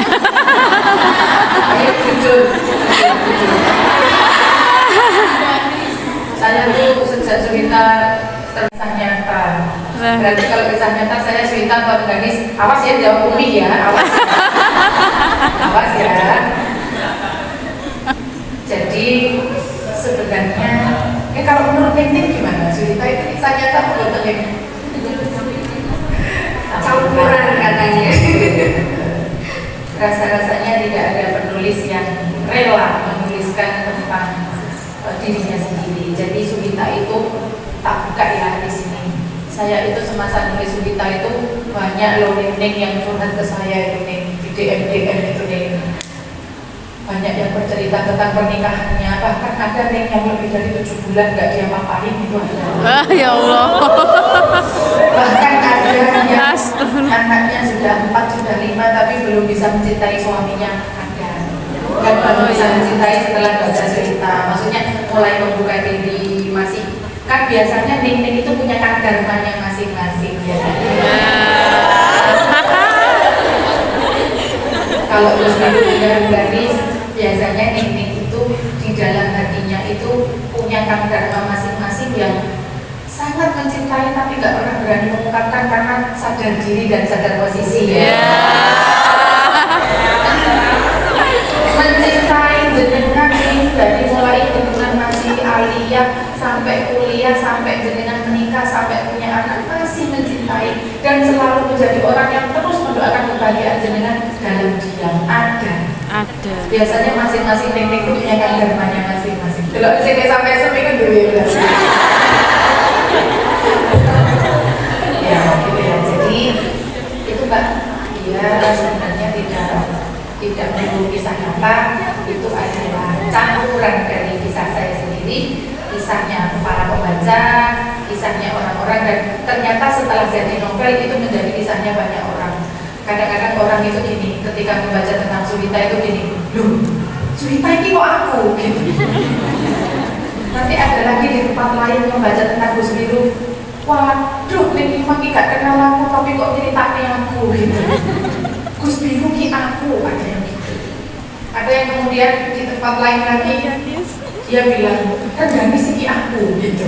Speaker 4: Ayo jujur. Saya tuh sejak Sudita kisah nyata. Berarti kalau kisah nyata saya Sudita Marganis. Awas ya jawab Umi ya. Awas. Awas ya. Jadi sebenarnya kalau menurut Neng gimana? Sudita itu kisah nyata atau betul?
Speaker 3: Campuran katanya.
Speaker 4: Rasa-rasanya tidak ada penulis yang rela menuliskan tentang dirinya sendiri. Jadi Sudita itu tak buka ya di sini. Saya itu semasa nulis Sudita itu banyak loh Neng yang curhat ke saya itu Neng di DM itu Neng. Banyak yang bercerita tentang pernikahannya, bahkan ada Neng yang lebih dari 7 bulan gak dia papain itu ada.
Speaker 1: Ya Allah.
Speaker 4: Bahkan ada yang anaknya sudah 4, sudah 5 tapi belum bisa mencintai suaminya, ada. Dan baru bisa mencintai setelah baca cerita, maksudnya mulai membuka diri, masih kan biasanya Neng itu punya kadarmannya masing-masing ya. Kalau terus punya garis, biasanya Neng itu di dalam hatinya itu punya dharma masing-masing yang sangat mencintai tapi nggak pernah berani mengungkapkan karena sadar diri dan sadar posisi ya. Mencintai jenengan ini dari mulai jenengan masih aliyah sampai kuliah, sampai jenengan menikah, sampai punya anak, masih mencintai dan selalu menjadi orang yang terus mendoakan kebahagiaan jenengan dalam diam. Ada. Biasanya masing-masing Neng itu punya dharmanya masing-masing. Kalau di sini sampai kan dulu ya. Ya, gitu ya. Jadi itu Mbak, dia sebenarnya tidak perlu kisah nyata, itu adalah campuran dari kisah saya sendiri, kisahnya para pembaca, kisahnya orang-orang, dan ternyata setelah jadi novel itu menjadi kisahnya banyak orang. Kadang-kadang orang itu gini, ketika membaca tentang Sudita itu gini, loh, Sudita ini kok aku? Gitu. Nanti ada lagi di tempat lain membaca tentang Gus Biru, waduh, ini makin gak kenal aku, tapi kok ceritanya aku gitu. Gus Biru ki aku, ada yang gitu. Ada yang kemudian di tempat lain lagi dia bilang, Rengganis sih aku gitu.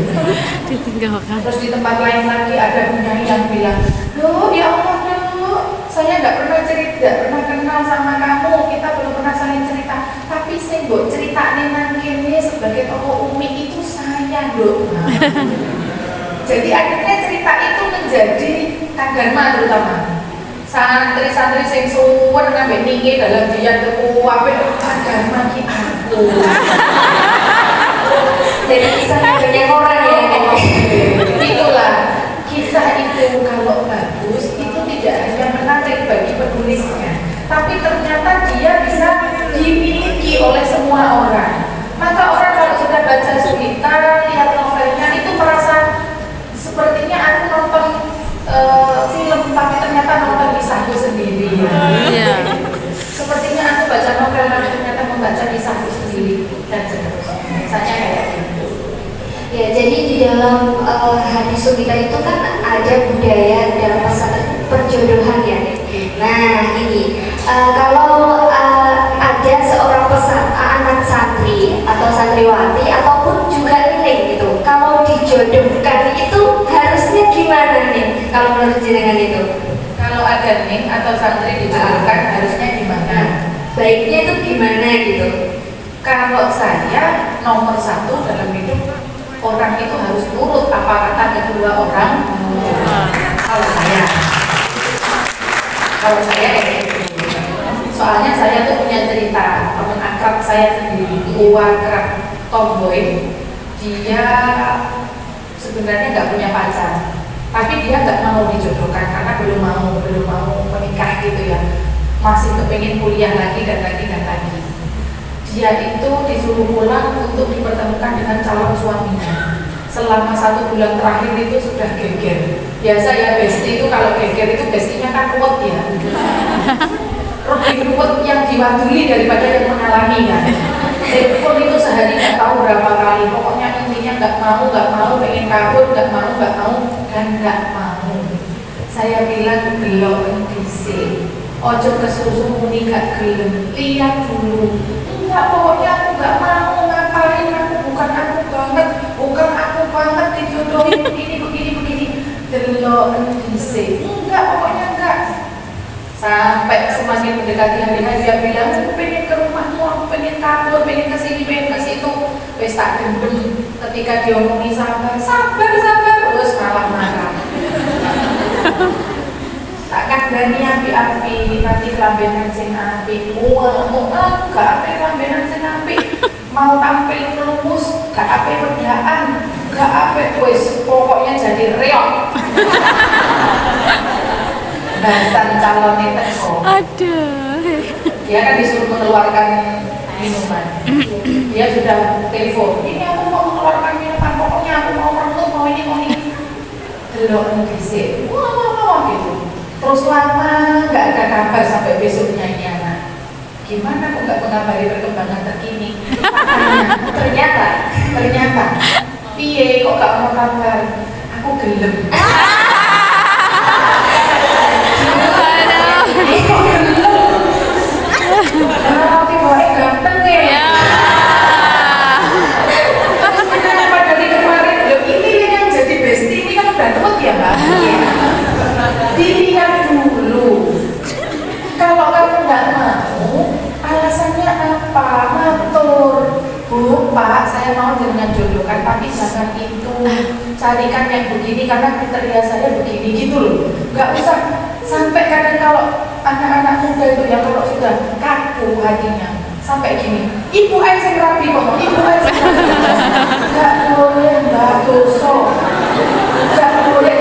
Speaker 1: Ditinggalkan.
Speaker 4: Terus di tempat lain lagi ada penyanyi yang bilang, loh ya Allah loh, saya nggak pernah cerita, nggak pernah kenal sama kamu, kita belum pernah saling cerita. Tapi saya buat cerita nih kini sebagai tokoh Umi itu saya loh. Nah, jadi akhirnya cerita itu menjadi dharma terutama. Santri-santri sing suwun ngambil niki dalam dian tuku apik dharma ki aku.
Speaker 3: Jadi kisah banyak orang ya kayaknya.
Speaker 4: Itulah kisah itu kalau bagus itu tidak hanya menarik bagi penulisnya, tapi ternyata dia bisa dimiliki oleh semua orang. Maka orang kalau sudah baca Sudita, lihat novelnya itu merasa sepertinya aku nonton film, tapi ternyata nonton kisahku sendiri.
Speaker 1: Iya.
Speaker 4: Sepertinya aku baca novel, tapi ternyata membaca kisahku sendiri dan seterusnya. Misalnya kayak gitu.
Speaker 3: Ya, jadi di dalam hadis Sudita itu kan ada budaya dalam masalah perjodohan ya. Nah ini kalau ada seorang anak santri atau santriwati ataupun juga Neng gitu, kalau dijodohkan itu harusnya gimana nih? Kalau menurut jenengan itu?
Speaker 4: Kalau kalau ada ning atau santri dijodohkan harusnya gimana?
Speaker 3: Baiknya itu gimana gitu?
Speaker 4: Kalau saya nomor 1 dalam hidup, orang itu harus nurut apa kata kedua orang tua. Kalau saya kayak gitu. Soalnya saya tuh punya cerita teman akrab saya sendiri, akrab tomboy. Dia sebenarnya nggak punya pacar, tapi dia nggak mau dijodohkan karena belum mau menikah gitu ya, masih kepingin kuliah lagi dan lagi. Dia itu disuruh pulang untuk dipertemukan dengan calon suaminya. Selama 1 bulan terakhir itu sudah geger. Biasa ya besti itu kalau geger itu bestinya kan ruwet ya. Lebih ruwet yang diwaduli daripada yang mengalami kan. Telepon itu sehari nggak tahu berapa kali. Pokoknya intinya nggak mau, pengen kabur, nggak mau, dan nggak mau. Saya bilang belum dhisik. Ojo kesusu muni gak gelem. Lihat dulu. Enggak, pokoknya aku nggak mau, ngapain bukan aku banget dijodohin begini. Delok dhisik. Enggak, pokoknya enggak. Sampai semakin mendekati hari dia bilang, aku pengen ke rumahmu, aku pengen kabur, pengen ke sini, pengen ke situ. Wes tak gendem. Ketika dia ngomongin sabar, terus malah marah. Tak kandani api-api, nanti kelambenan sing api. Mau gak api kelambenan sing api. Mau tampil melus, gak api pedaan, gak api wes. Pokoknya jadi reok. Bahasan calonnya teko.
Speaker 1: Aduh.
Speaker 4: Dia kan disuruh mengeluarkan minuman. Dia sudah telepon. Ini aku mau mengeluarkan minuman. Pokoknya aku mau merenung, mau ini. Delok ngisik. Wah gitu. Terus lama nggak ada kabar sampai besoknya ini anak. Gimana kok nggak mengabari perkembangan terkini?
Speaker 3: Ternyata
Speaker 4: Piye kok nggak mau kabar? Aku gelem. Tiba-tiba ganteng ya. Terus kenapa dari kemarin? Loh ini yang jadi bestie ini kan udah tua ya mbak. Dilihat dulu. Kalau kamu nggak mau, alasannya apa? Matur. Bu, Pak, saya mau dengan jodohkan, tapi jangan itu. Carikan yang begini karena kriteria saya begini gitu loh. Nggak usah sampai kadang kalau anak-anak muda itu yang kalau sudah kaku hatinya sampai gini. Ibu aja yang rapi kok, ibu aja. Nggak boleh mbak, dosa. Nggak boleh.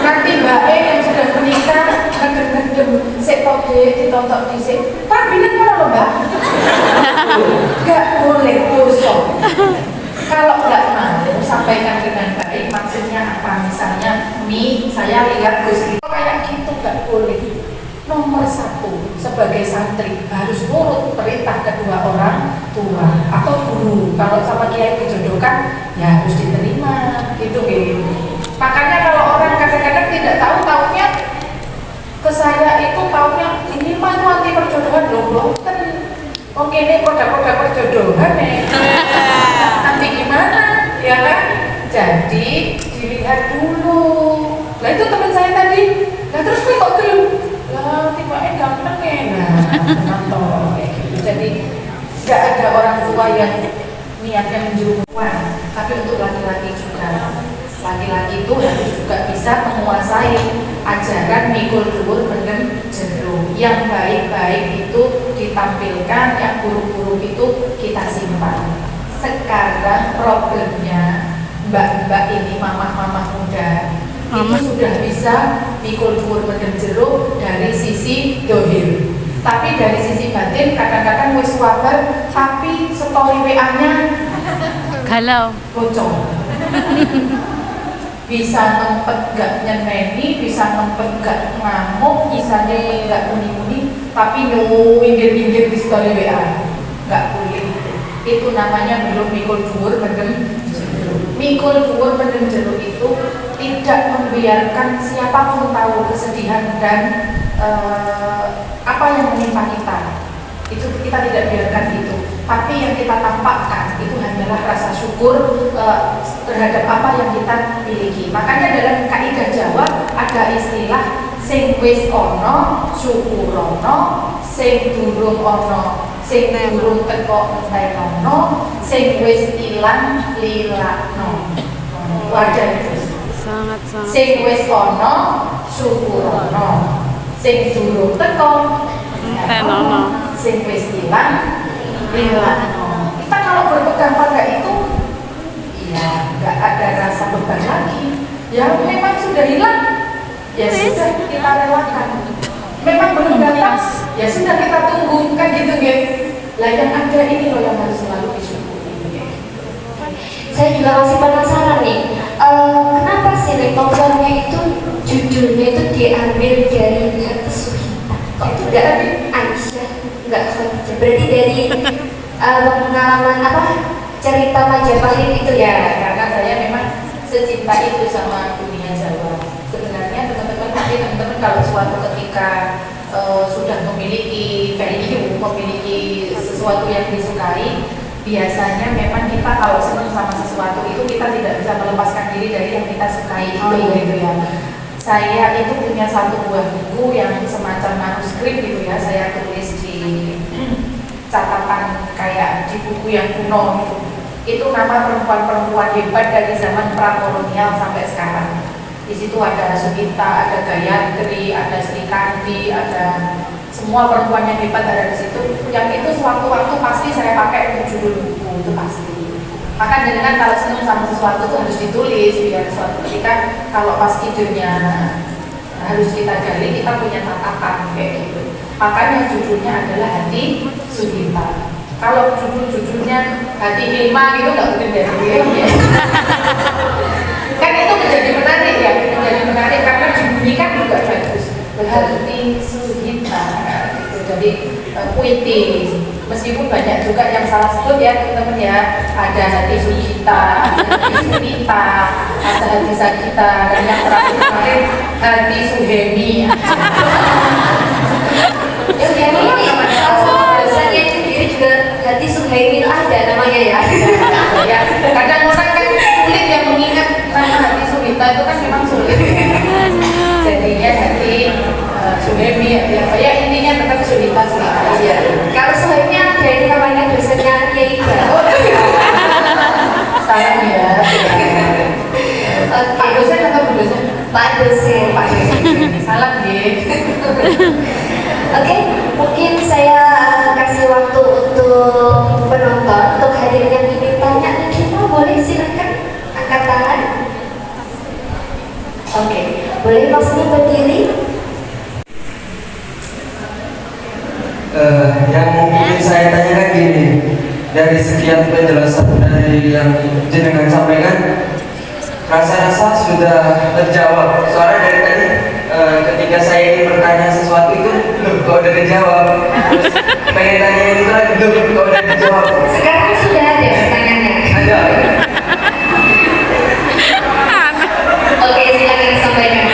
Speaker 4: Nanti mbak E yang sudah menikah ngedem-ngedem sektor ditontok di sini. Pak bilang kalau loh mbak. Gak boleh dosa. Kalau nggak mau sampaikan dengan baik. Maksudnya apa? Misalnya saya lihat Gus kayak gitu nggak boleh. Nomor 1 sebagai santri harus nurut perintah kedua orang tua atau guru. Kalau sama kiai dijodohkan ya harus diterima gitu gitu. Makanya kalau orang kadang-kadang tidak tahu-taunya ke saya itu taunya ini mah anti perjodohan loh. Oke nih kode-kode perjodohan nih. Nanti gimana ya kan? Jadi dilihat dulu. Lah itu teman saya tadi. Lah terus kok gelem? Lah tiba-tiba ganteng ya. Nah, nonton kayak gitu. Jadi nggak ada orang tua yang niatnya menjerumuskan, tapi untuk laki-laki juga. Laki-laki itu harus juga bisa menguasai ajaran mikul dhuwur mendem jero. Yang baik-baik itu ditampilkan, yang buruk-buruk itu kita simpan. Sekarang problemnya mbak-mbak ini, mamah-mamah muda itu sudah bisa mikul dhuwur mendem jero dari sisi dohir. Tapi dari sisi batin kadang-kadang wis wabar, tapi story WA-nya
Speaker 1: Galau.
Speaker 4: bocor. Bisa ngempet gak nyeneni, bisa ngempet gak ngamuk, bisa nyempet gak muni-muni, tapi nyindir-nyindir di story WA. Gak boleh. Itu namanya belum mikul dhuwur mendem jero. Mikul dhuwur mendem jero itu tidak membiarkan siapapun tahu kesedihan dan apa yang menimpa kita. Itu kita tidak biarkan itu. Tapi yang kita kita tampakkan itu hanyalah rasa syukur terhadap apa yang kita miliki. Makanya dalam kaidah Jawa ada istilah sing wis ana syukurono, sing durung ana, sing durung teko entenono, sing wis ilang lilakno. Wadah itu.
Speaker 1: Sangat-sangat.
Speaker 4: Sing wis ana syukurono, sing durung teko entenono, sing wis ilang lilakno. Kita kalau berpegang pada itu, ya nggak ada rasa beban lagi. Ya memang sudah hilang, ya sudah kita relakan. Memang belum datang, ya sudah kita tunggu, kan gitu ya. Lah yang ada ini loh yang harus selalu disyukuri.
Speaker 3: Saya juga masih penasaran nih, kenapa sih novelnya itu judulnya itu diambil dari Hati Sugita? Kok itu nggak Aisyah, nggak Khadijah? Berarti dari pengalaman apa? Cerita Majapahit itu
Speaker 4: Ya,
Speaker 3: ya?
Speaker 4: karena saya memang secinta itu sama dunia Jawa. Sebenarnya teman-teman kalau suatu ketika sudah memiliki value, memiliki sesuatu yang disukai, biasanya memang kita kalau senang sama sesuatu itu kita tidak bisa melepaskan diri dari yang kita sukai itu gitu ya. Saya itu punya satu buah buku yang semacam manuskrip gitu ya, saya tulis di catatan kayak di buku yang kuno gitu. Itu nama perempuan-perempuan hebat dari zaman prakolonial sampai sekarang. Di situ ada Sugita, ada Gayatri, ada Sri Kandi, ada semua perempuan yang hebat ada di situ. Yang itu sewaktu-waktu pasti saya pakai untuk judul buku itu pasti. Maka dengan kalau senang sama sesuatu itu harus ditulis biar suatu ketika kalau pas idenya harus kita gali, kita punya tatapan kayak gitu. Makanya judulnya adalah Hati Sugita. Kalau judul-judulnya Hati Hilma gitu nggak mungkin jadi film ya. Kan itu menjadi menarik ya, menjadi menarik karena dibunyikan juga bagus. Hati Sugita gitu. Jadi puitis. Meskipun banyak juga yang salah sebut ya teman-teman ya. Ada Hati Sugita, ada Hati Sugita, ada Hati Sagita, dan yang terakhir kemarin Hati Suhemi.
Speaker 3: Suhemi ini salah satu dosennya itu diri juga Hati Suhaimi ada namanya ya.
Speaker 4: Ya, kadang orang kan sulit yang mengingat nama Hati Sugita itu kan memang sulit. Jadinya Hati Suhemi ya intinya tetap Sugita
Speaker 3: Iya. Kalau Suhaimi ada ini namanya dosennya Kiai Iqbal.
Speaker 4: Salam ya. Pak dosen atau Bu dosen?
Speaker 3: Pak dosen.
Speaker 4: Pak dosen. Salam ya.
Speaker 3: Oke, mungkin saya kasih waktu untuk penonton, untuk hadir yang ingin tanya mungkin boleh silakan angkat tangan. Oke, boleh maksudnya berdiri.
Speaker 5: Yang mungkin saya tanyakan gini, dari sekian penjelasan dari yang jenengan sampaikan, rasa-rasa sudah terjawab. Soalnya dari tadi ketika saya ingin bertanya sesuatu itu, loh kok udah dijawab. Terus pengen tanya itu lagi, loh kok udah dijawab.
Speaker 3: Sekarang sudah ada pertanyaannya.
Speaker 5: Ada.
Speaker 3: Oke, silakan disampaikan.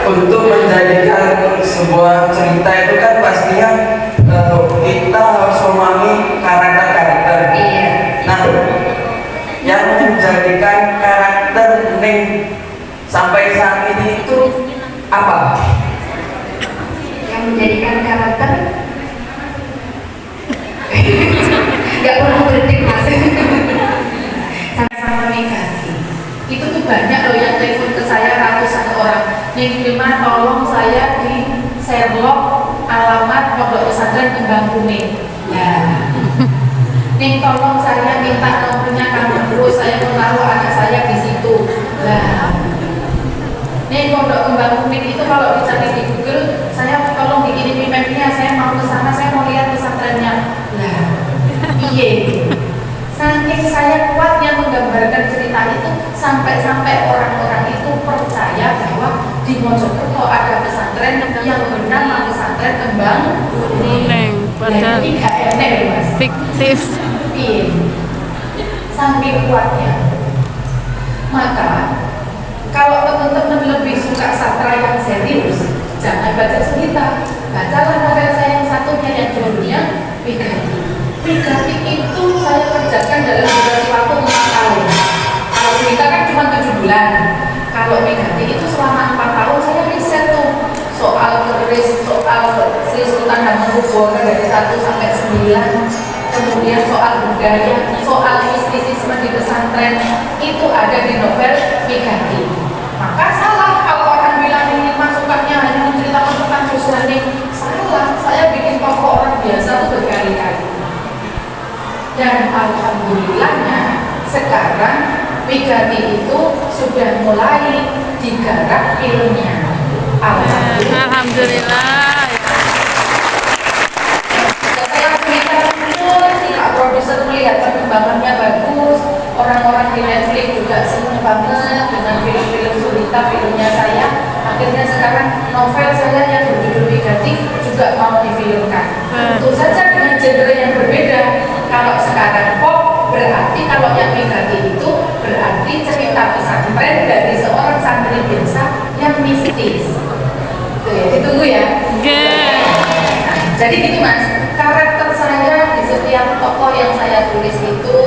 Speaker 5: Untuk menjadikan sebuah cerita itu kan pastinya kita harus memahami karakter-karakter.
Speaker 3: Iya.
Speaker 5: Nah, yang menjadikan karakter Neng sampai saat ini itu apa?
Speaker 3: Yang menjadikan karakter nggak perlu berdetik mas.
Speaker 4: Sama negatif. Itu tuh banyak loh yang telepon ke saya ratusan orang. Neng Hilma tolong saya di Sherlock alamat Pondok Pesantren Kembang Kuning. Ya. Neng tolong saya minta nomornya Kang Bro, saya mau taruh anak saya di situ. Lah. Neng Pondok Kembang Kuning itu kalau dicari di Google, saya tolong bikinin map-nya, saya mau ke sana, saya mau lihat pesantrennya. Lah. Iya. Saking saya kuatnya menggambarkan cerita itu sampai orang-orang itu percaya bahwa di Mojokerto ada pesantren yang bernama pesantren Kembang Kuning.
Speaker 1: Padahal
Speaker 4: ini gak enak mas.
Speaker 1: fiktif.
Speaker 4: Iya. Saking kuatnya. Maka kalau teman-teman lebih suka sastra yang serius, jangan baca Sugita. Bacalah novel saya yang satunya yang judulnya Buana dari 1 sampai 9. Kemudian soal budaya, soal mistisisme di pesantren itu ada di novel Migati. Maka salah kalau orang bilang ini masukannya hanya menceritakan tentang Ghosnola. Salah, saya bikin tokoh orang biasa itu berkali-kali. Dan alhamdulillahnya sekarang Migati itu sudah mulai digarap filmnya.
Speaker 1: Alhamdulillah.
Speaker 4: Setelah kita Pak produser melihat perkembangannya bagus, orang-orang di Netflix juga senang banget dengan film-film Sulita, filmnya saya. Akhirnya sekarang novel saya yang berjudul Migati juga mau difilmkan. Tentu saja dengan genre yang berbeda. Kalau sekarang pop, berarti kalau yang Migati itu berarti cerita pesantren dari seorang santri biasa yang mistis. Tuh ya, ditunggu ya. Nah, jadi gitu Mas, karakter saya di setiap tokoh yang saya tulis itu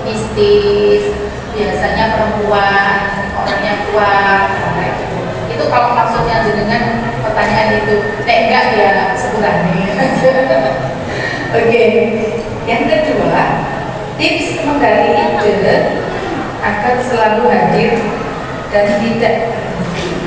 Speaker 4: mistis, biasanya perempuan, orang yang kuat, kayak gitu. Itu kalau maksudnya dengan pertanyaan itu, enggak ya sebulannya. Oke, yang kedua, tips menggali ide agar selalu hadir dan tidak berhenti.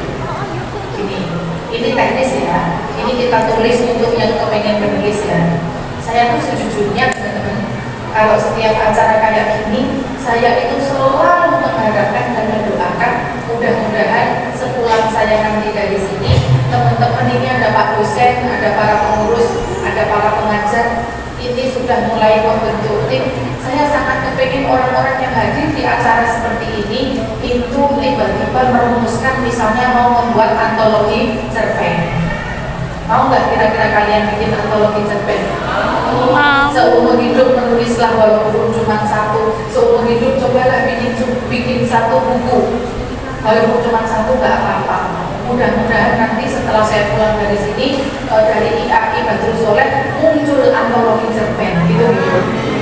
Speaker 4: Ini teknis ya. Ini kita tulis untuk yang kepengen menulis ya. Saya tuh sejujurnya teman-teman, kalau setiap acara kayak gini, saya itu selalu mengharapkan dan mendoakan mudah-mudahan sepulang saya nanti dari sini, teman-teman ini ada Pak dosen, ada para pengurus, ada para pengajar, ini sudah mulai membentuk tim. Saya sangat kepengen orang-orang yang hadir di acara seperti ini itu tiba-tiba merumuskan misalnya mau membuat antologi cerpen. Mau nggak kira-kira kalian bikin antologi cerpen? Seumur hidup menulislah walaupun cuma satu. Seumur hidup cobalah bikin satu buku. Walaupun cuma satu nggak apa-apa. Mudah-mudahan nanti setelah saya pulang dari sini dari IAI Badrul Soleh muncul antologi cerpen gitu.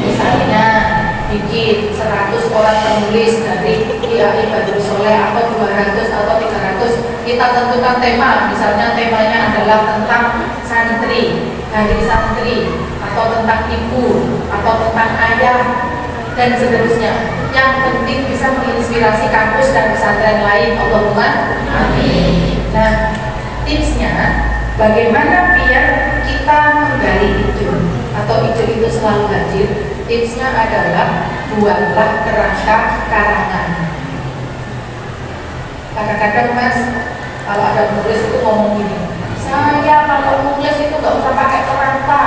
Speaker 4: Misalnya bikin 100 orang penulis dari IAI Badrul Soleh atau 200 atau 300, kita tentukan tema, misalnya temanya adalah tentang santri, hari santri, atau tentang ibu, atau tentang ayah, dan seterusnya. Yang penting bisa menginspirasi kampus dan pesantren lain. Allahumma amin. Nah, tipsnya bagaimana biar kita menggali ide atau ide itu selalu hadir. Tipsnya adalah buatlah kerangka karangan. Kadang-kadang Mas, kalau ada penulis itu ngomong gini, saya kalau nulis itu nggak usah pakai kerangka,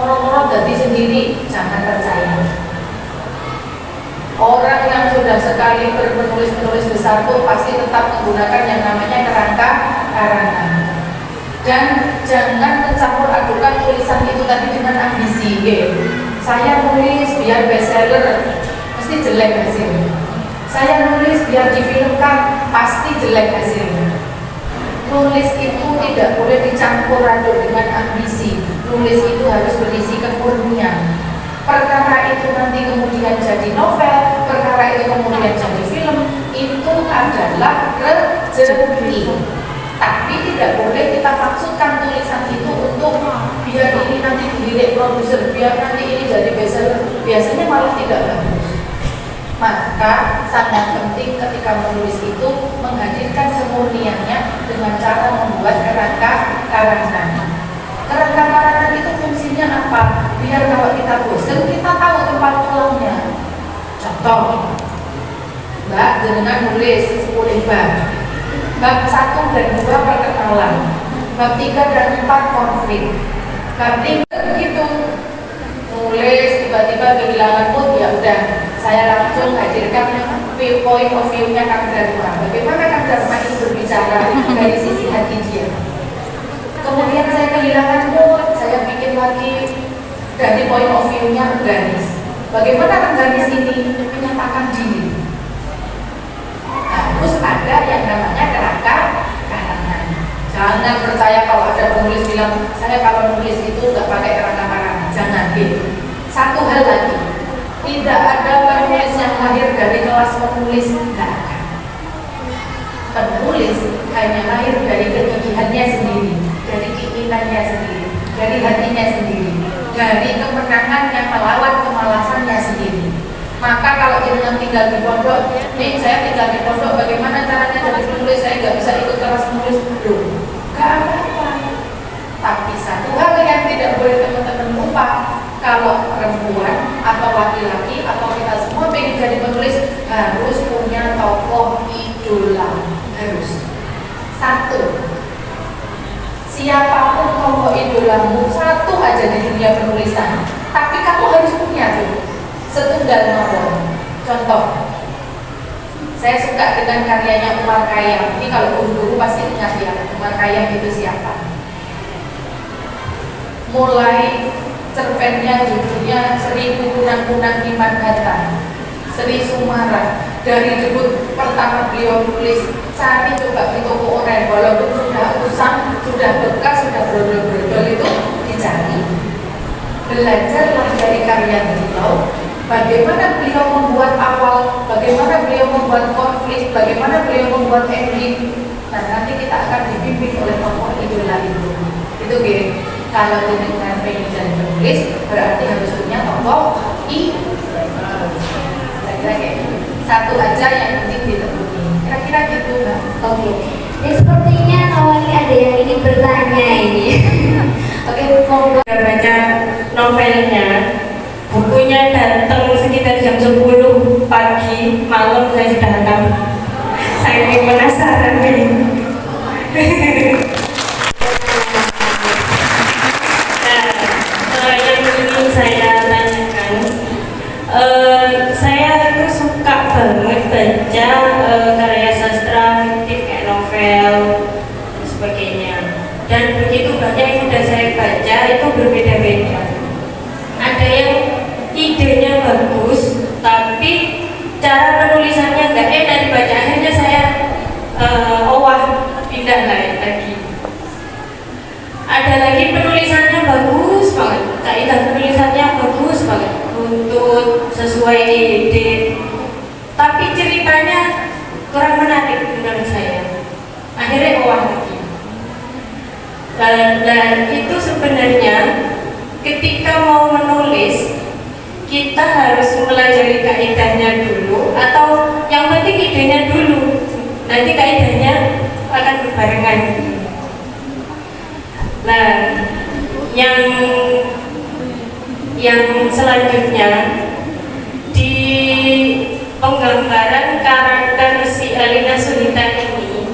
Speaker 4: orang-orang jadi sendiri. Jangan percaya. Orang yang sudah sekali berpenulis-penulis besar itu pasti tetap menggunakan yang namanya kerangka karangan. Dan jangan mencampur adukan tulisan itu tadi dengan ambisi. Saya nulis biar bestseller, pasti jelek hasilnya. Saya nulis biar difilmkan, pasti jelek hasilnya. Nulis itu tidak boleh dicampur aduk dengan ambisi. Nulis itu harus berisi kemurnian. Perkara itu nanti kemudian jadi novel, perkara itu kemudian jadi film, itu adalah rezeki. Tapi tidak boleh kita maksudkan tulisan itu untuk biar ini nanti dilirik produser, biar nanti ini jadi bestseller. Biasanya malah tidak bagus. Maka sangat penting ketika menulis itu menghadirkan kemurniannya dengan cara membuat kerangka karangan. Kerangka karangan itu fungsinya apa? Biar kalau kita bosan kita tahu tempat pulangnya. Contoh, Mbak jenengan nulis 10 bab. Bab 1 dan 2 perkenalan, bab 3 dan 4 konflik, bab 5 begitu. Nulis tiba-tiba kehilangan mood, ya udah saya langsung hadirkan point of view-nya Kang Dharma. Bagaimana Kang Dharma itu berbicara dari sisi hati dia. Kemudian saya kehilangan mood, saya bikin lagi dari point of view-nya Ganis. Bagaimana Kang Ganis ini menyatakan diri. Harus ada yang namanya kerangka karangan. Jangan percaya kalau ada penulis bilang saya kalau nulis itu nggak pakai kerangka karangan. Jangan gitu. Satu hal lagi, tidak ada penulis yang lahir dari kelas penulis, nggak akan. Penulis hanya lahir dari kegigihannya sendiri, dari keinginannya sendiri. dari hatinya sendiri, dari kemenangan yang melawan kemalasannya sendiri. Maka kalau jenengan tinggal di pondok, nih saya tinggal di pondok, bagaimana caranya jadi penulis? Saya nggak bisa ikut kelas menulis dulu. Gak apa-apa. Tapi satu hal yang tidak boleh teman-teman lupa, kalau perempuan atau laki-laki atau kita semua pengen jadi penulis harus punya tokoh idola. Harus. Satu, siapapun tokoh idolamu, satu aja di dunia penulisan, tapi kamu harus punya tuh setunggal mawon. Contoh, saya suka dengan karyanya Umar Khayyam. Ini kalau guru-guru pasti ingat ya, Umar Khayyam itu siapa. Mulai cerpennya, judulnya Seribu Kunang-Kunang di Manhattan, Sri Sumara. Dari debut pertama beliau nulis, cari coba di toko online, walaupun sudah usang, sudah bekas, sudah brodol-brodol, itu dicari. Belajarlah dari karya beliau, bagaimana beliau membuat awal, bagaimana beliau membuat konflik, bagaimana beliau membuat ending. Nah, nanti kita akan dibimbing oleh tokoh idola itu. Itu gini, kalau dengan pengen jadi penulis, berarti harus punya tokoh idola. Kira-kira kayak gitu. Satu aja yang penting ditemui. Kira-kira gitu, Mbak.
Speaker 3: Oke. Ini sepertinya Nawani ada yang ingin bertanya ini. Oke, monggo.
Speaker 6: Baca novelnya, bukunya datang sekitar jam 10 pagi, malam saya sudah hafal. Saya ingin penasaran nih. Nah, yang ingin saya tanyakan, saya itu suka banget baca karya sastra fiktif kayak novel dan sebagainya. Dan begitu banyak yang sudah saya baca itu berbeda-beda. Ada yang idenya bagus, tapi cara penulisannya nggak enak dibaca. Akhirnya saya pindah lagi. Ada lagi penulisannya bagus banget, kaidah penulisannya bagus banget, runtut, sesuai ide, tapi ceritanya kurang menarik menurut saya. Akhirnya lagi. Dan itu sebenarnya ketika mau menulis kita harus mempelajari kaidahnya dulu, atau yang penting idenya dulu, nanti kaidahnya akan berbarengan. Nah, yang selanjutnya di penggambaran karakter si Alina Sultan ini,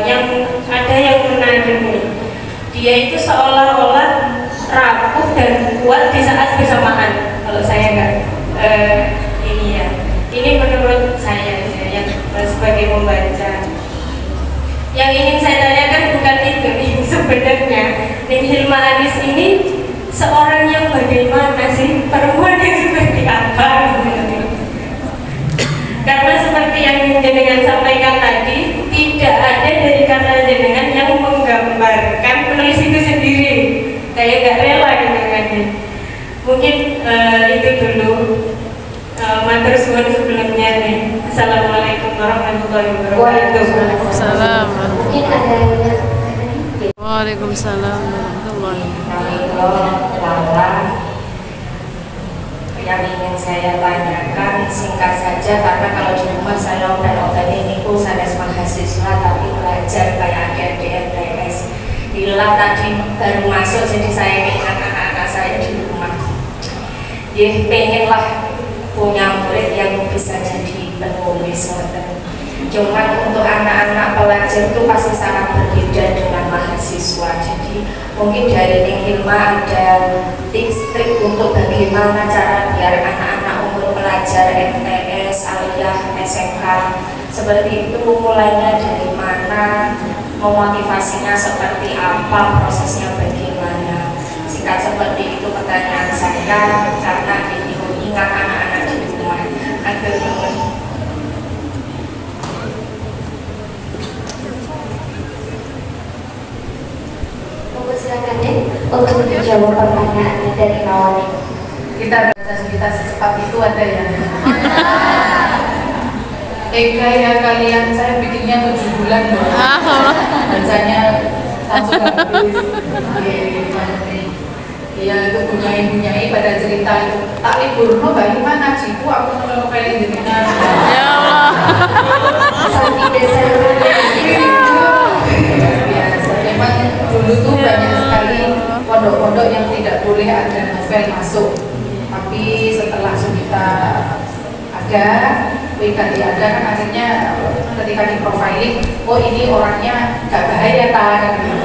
Speaker 6: yang ada yang menarik nih. Dia itu seolah-olah rapuh dan kuat di saat bersamaan. Kalau saya nggak ini menurut saya yang sebagai pembaca. Yang ingin saya tanyakan bukan itu nih, sebenarnya Ning Hilma Anis ini seorang yang bagaimana sih, perempuan yang seperti apa? Karena seperti yang jenengan sampaikan tadi, tidak ada dari karya jenengan yang menggambarkan penulis itu sendiri, kayak gak rela jenengannya. Mungkin itu dulu. Matur suwun sebelumnya nih. Assalamualaikum warahmatullahi wabarakatuh.
Speaker 1: Waalaikumsalam.
Speaker 3: Mungkin ada yang
Speaker 1: Waalaikumsalam warahmatullahi
Speaker 6: wabarakatuh. Yang ingin saya tanyakan singkat saja, karena kalau di rumah saya dan ini sanes mahasiswa tapi belajar kayak adik-adik MTS. Inilah tadi baru masuk, jadi saya ingat anak-anak saya di rumah. Pengenlah punya murid yang bisa jadi penulis. Cuman untuk anak-anak pelajar itu pasti sangat berbeda dengan mahasiswa. Jadi mungkin dari Ning Hilma ada tips-trik untuk bagaimana cara biar anak-anak umur pelajar MTS, aliyah, SMK seperti itu, mulainya dari mana, memotivasinya seperti apa, prosesnya bagaimana. Singkat seperti itu pertanyaan saya, karena ini ingat anak-anak di rumah.
Speaker 3: silakan deh untuk menjawab pertanyaannya dari Nawani.
Speaker 4: Kita baca cerita secepat itu ada ya. Ega ya kalian, saya bikinnya 7 bulan loh. Bacanya langsung habis. Iya itu bunyai pada cerita itu tak libur no bagi mana cipu aku novelin jenengan.
Speaker 1: Ya Allah.
Speaker 3: Sampai Desember
Speaker 4: Biasa memang dulu tuh banyak sekali pondok-pondok yang tidak boleh ada novel masuk, tapi setelah Sugita ada, Wigati ada kan akhirnya ketika di profiling, oh ini orangnya gak bahaya kan gitu.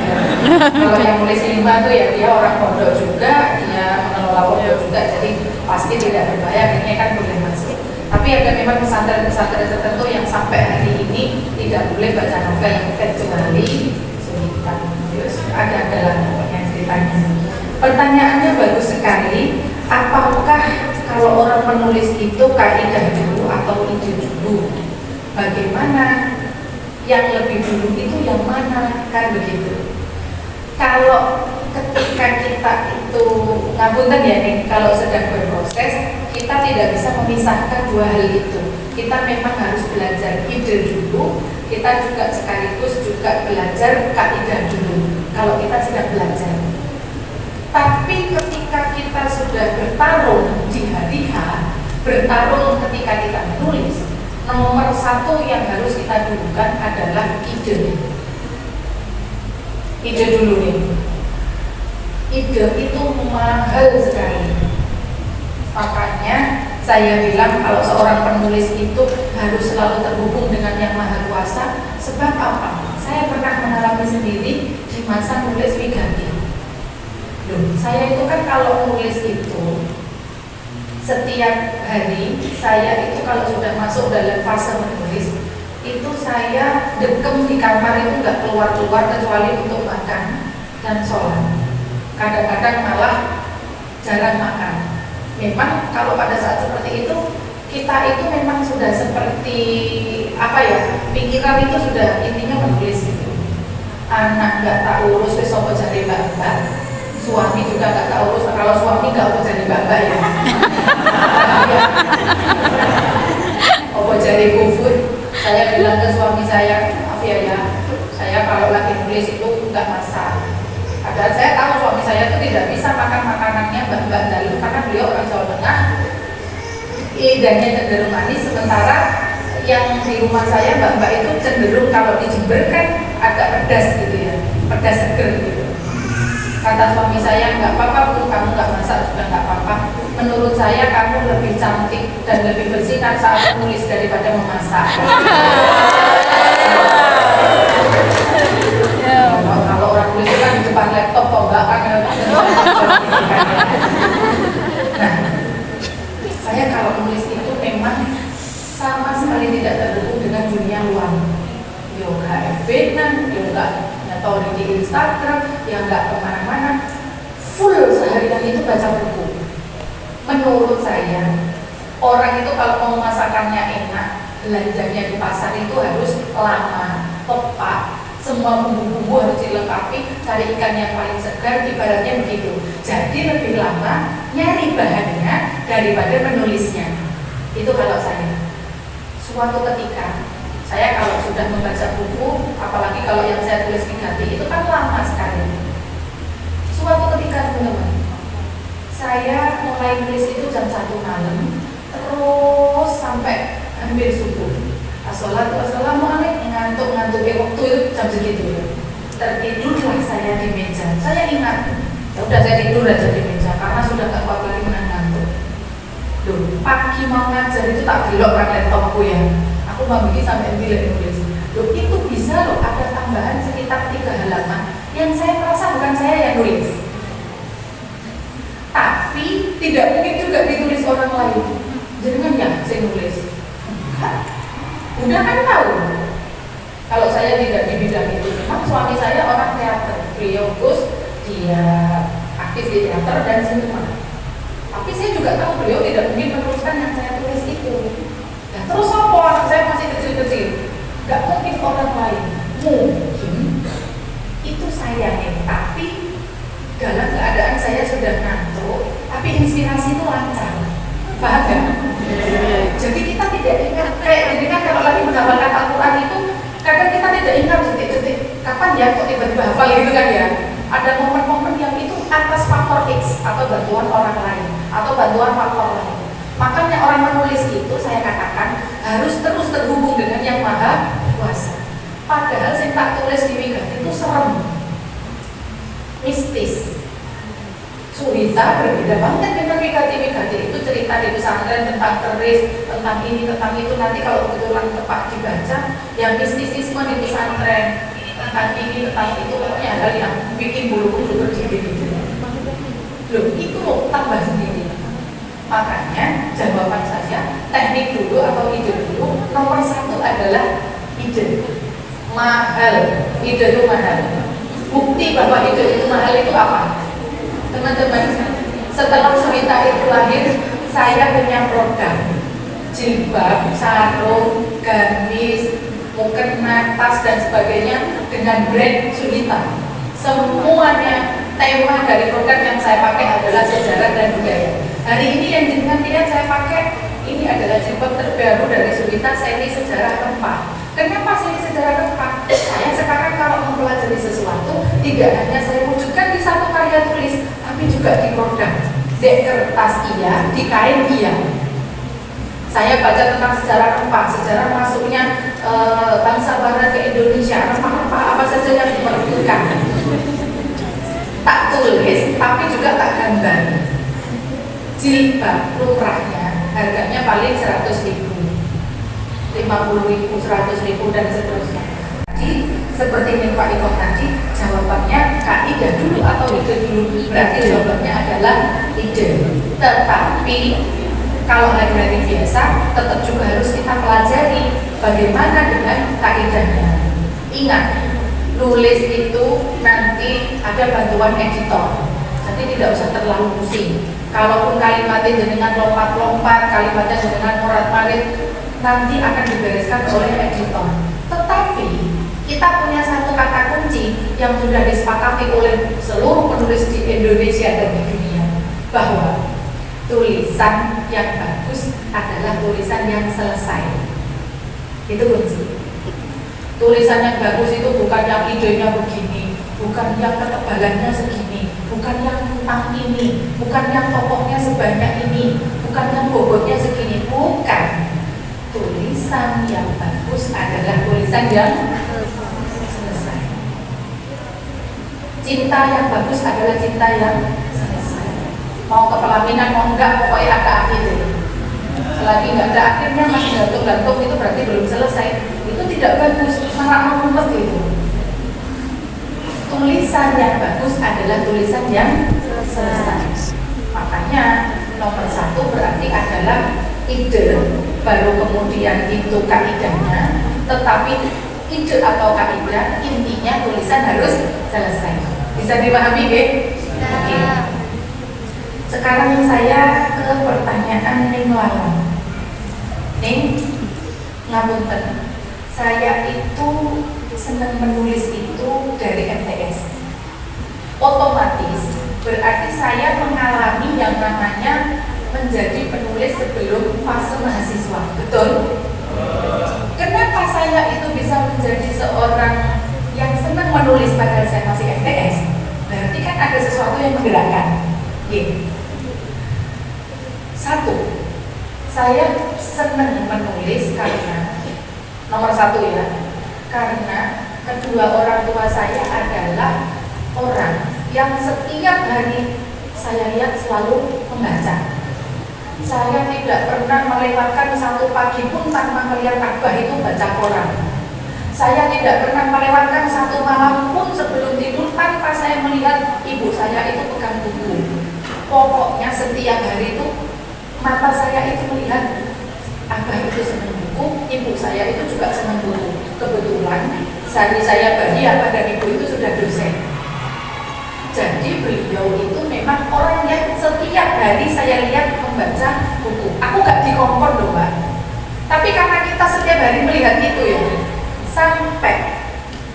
Speaker 4: Kalau yang nulis 5 tuh ya dia orang pondok juga, dia mengelola pondok juga, jadi pasti tidak berbahaya, akhirnya kan boleh masuk. Tapi ada memang pesantren-pesantren tertentu yang sampai hari ini tidak boleh baca novel kecuali Sugita. Terus ada pokoknya ceritanya. Pertanyaannya bagus sekali. Apakah kalau orang penulis itu kaidah dulu atau ide dulu? Bagaimana yang lebih dulu itu yang mana, kan begitu? Kalau ketika kita itu ngapunten ya nih, kalau sedang berproses kita tidak bisa memisahkan dua hal itu. Kita memang harus belajar ide dulu, kita juga sekaligus juga belajar kaidah dulu kalau kita sedang belajar. Tapi ketika kita sudah bertarung di hari H, bertarung ketika kita menulis, nomor satu yang harus kita dulukan adalah ide. Ide dulu nih. Ide itu mahal sekali. Makanya saya bilang kalau seorang penulis itu harus selalu terhubung dengan yang maha kuasa. Sebab apa? Saya pernah mengalami sendiri di masa nulis Wigati. Saya itu kan kalau nulis itu setiap hari saya itu kalau sudah masuk dalam fase menulis itu saya dekem di kamar itu nggak keluar-keluar kecuali untuk makan dan sholat. Kadang-kadang malah jarang makan. Memang kalau pada saat seperti itu kita itu memang sudah seperti apa ya, pikiran itu sudah intinya menulis gitu. Anak nggak tak urus wis apa jare mbak-mbak. Suami juga nggak tahu urus, kalau suami nggak urus jadi bapak ya. Apa jadi GoFood? Saya bilang ke suami saya, maaf ya, saya kalau lagi nulis itu nggak masak. Padahal saya tahu suami saya itu tidak bisa makan makanannya mbak-mbak dalam karena beliau orang Jawa Tengah, lidahnya cenderung manis, sementara yang di rumah saya mbak-mbak itu cenderung kalau di Jember kan agak pedas gitu ya, pedas seger gitu. Kata suami saya, nggak apa-apa Bu, kamu nggak masak juga nggak apa-apa. Menurut saya kamu lebih cantik dan lebih bersih kan saat menulis daripada memasak. Kalau orang tulis kan di depan laptop kok nggak kan. Nah, saya kalau menulis itu memang sama sekali tidak terhubung dengan dunia luar. Yoga FB nan, yoga atau di Instagram yang nggak kemana-mana, full seharian itu baca buku. Menurut saya orang itu kalau mau masakannya enak, belanjanya di pasar itu harus lama, tepat, semua bumbu-bumbu harus dilengkapi, cari ikan yang paling segar, ibaratnya begitu. Jadi lebih lama nyari bahannya daripada menulisnya. Itu kalau saya. Suatu ketika saya kalau sudah membaca buku, apalagi kalau yang saya tulis Wigati itu kan lama sekali. Suatu ketika teman-teman, saya mulai nulis itu jam 1 malam, terus sampai hampir subuh. Assalamualaikum, ngantuk-ngantuk waktu itu jam segitu. Tertidurlah saya di meja. Saya ingat, ya udah saya tidur aja di meja karena sudah gak kuat lagi menahan ngantuk. Pagi mau ngajar itu tak belok kan laptopku ya. Aku mau bikin sampai bilik nulis. Itu bisa loh ada tambahan sekitar 3 halaman yang saya merasa bukan saya yang nulis. Tapi tidak mungkin juga ditulis orang lain. Jangan ya saya nulis. Udah kan tahu. Kalau saya tidak di bidang itu, memang suami saya orang teater. Beliau Gus, dia aktif di teater dan sinema. Tapi saya juga tahu beliau tidak mungkin meneruskan yang saya tulis itu. Terus apa anak saya masih kecil-kecil? Gak mungkin orang lain. Mungkin itu saya nih. Tapi dalam keadaan saya sudah ngantuk, tapi inspirasi itu lancar. Paham gak? Jadi kita tidak ingat. Kayak jadi kan kalau lagi menghafalkan Al-Quran itu kadang kita tidak ingat detik-detik kapan kapan ya kok tiba-tiba hafal gitu kan ya. Ada momen-momen yang itu atas faktor X atau bantuan orang lain atau bantuan faktor lain. Makanya orang menulis itu saya katakan harus terus terhubung dengan yang maha kuasa. Padahal saya tak tulis di Wigati itu serem, mistis. Suhita berbeda banget dengan Wigati itu cerita di pesantren tentang keris, tentang ini, tentang itu. Nanti kalau kebetulan tepat dibaca, yang mistisisme di pesantren tentang ini, tentang itu, pokoknya hal yang bikin bulu kuduk berdiri gitu. Loh, itu loh tambah sendiri. Makanya jawaban saya teknik dulu atau ide dulu. Nomor satu adalah ide. Mahal, ide itu mahal. Bukti bahwa ide itu mahal itu apa? Teman-teman, setelah Suhita itu lahir, saya punya produk jilbab, sarung, gamis, mukena, tas dan sebagainya dengan brand Suhita. Semuanya tema dari produk yang saya pakai adalah sejarah dan budaya. Hari ini yang jenengan lihat saya pakai ini adalah jilbab terbaru dari Suhita seri sejarah rempah. Kenapa seri sejarah rempah? Saya sekarang kalau mempelajari sesuatu tidak hanya saya wujudkan di satu karya tulis, tapi juga di produk. Di kertas iya, di kain iya. Saya baca tentang sejarah rempah, sejarah masuknya bangsa barat ke Indonesia, rempah-rempah apa saja yang diperlukan. Tak tulis, tapi juga tak gambar. Jilbab lumrahnya harganya paling 100.000, 50.000, 100.000 dan seterusnya. Jadi seperti yang Pak Iko tadi, jawabannya kaidah dulu atau ide dulu. Berarti jawabannya adalah ide. Tetapi kalau hari-hari biasa tetap juga harus kita pelajari bagaimana dengan kaidahnya. Ingat, nulis itu nanti ada bantuan editor, jadi tidak usah terlalu pusing. Kalaupun kalimatnya jenengan lompat-lompat, kalimatnya jenengan morat-marit, nanti akan dibereskan oleh editor. Tetapi kita punya satu kata kunci yang sudah disepakati oleh seluruh penulis di Indonesia dan di dunia, bahwa tulisan yang bagus adalah tulisan yang selesai. Itu kunci. Tulisan yang bagus itu bukan yang idenya begini, bukan yang ketebalannya segini, bukan yang tentang ini, bukan yang tokohnya sebanyak ini, bukan yang bobotnya segini, bukan. Tulisan yang bagus adalah tulisan yang selesai. Cinta yang bagus adalah cinta yang selesai. Mau ke pelaminan mau enggak, pokoknya ada akhirnya. Selagi nggak ada akhirnya masih gantung-gantung, itu berarti belum selesai. Itu tidak bagus, malah mengumpet itu. Tulisan yang bagus adalah tulisan yang selesai. Makanya nomor satu berarti adalah ide, baru kemudian itu kaidahnya. Tetapi ide atau kaidah intinya tulisan harus selesai. Bisa dipahami, Beb? Oke. Sekarang saya ke pertanyaan Ning Lala. Ning, ngapunten. Saya itu senang menulis itu dari MTS. Otomatis berarti saya mengalami yang namanya menjadi penulis sebelum fase mahasiswa. Betul? Kenapa saya itu bisa menjadi seorang yang senang menulis padahal saya masih MTS? Berarti kan ada sesuatu yang menggerakkan. Gini. Satu, saya senang menulis karena nomor satu ya, karena kedua orang tua saya adalah orang yang setiap hari saya lihat selalu membaca. Saya tidak pernah melewatkan satu pagi pun tanpa melihat Ka'bah itu baca koran. Saya tidak pernah melewatkan satu malam pun sebelum tidur tanpa saya melihat ibu saya itu pegang buku. Pokoknya setiap hari itu mata saya itu melihat Abah itu senang buku, ibu saya itu juga senang buku. Kebetulan saat saya bayi, Abah dan ibu itu sudah dosen. Jadi beliau itu memang orang yang setiap hari saya lihat membaca buku. Aku gak dikompor loh Mbak. Tapi karena kita setiap hari melihat itu ya, sampai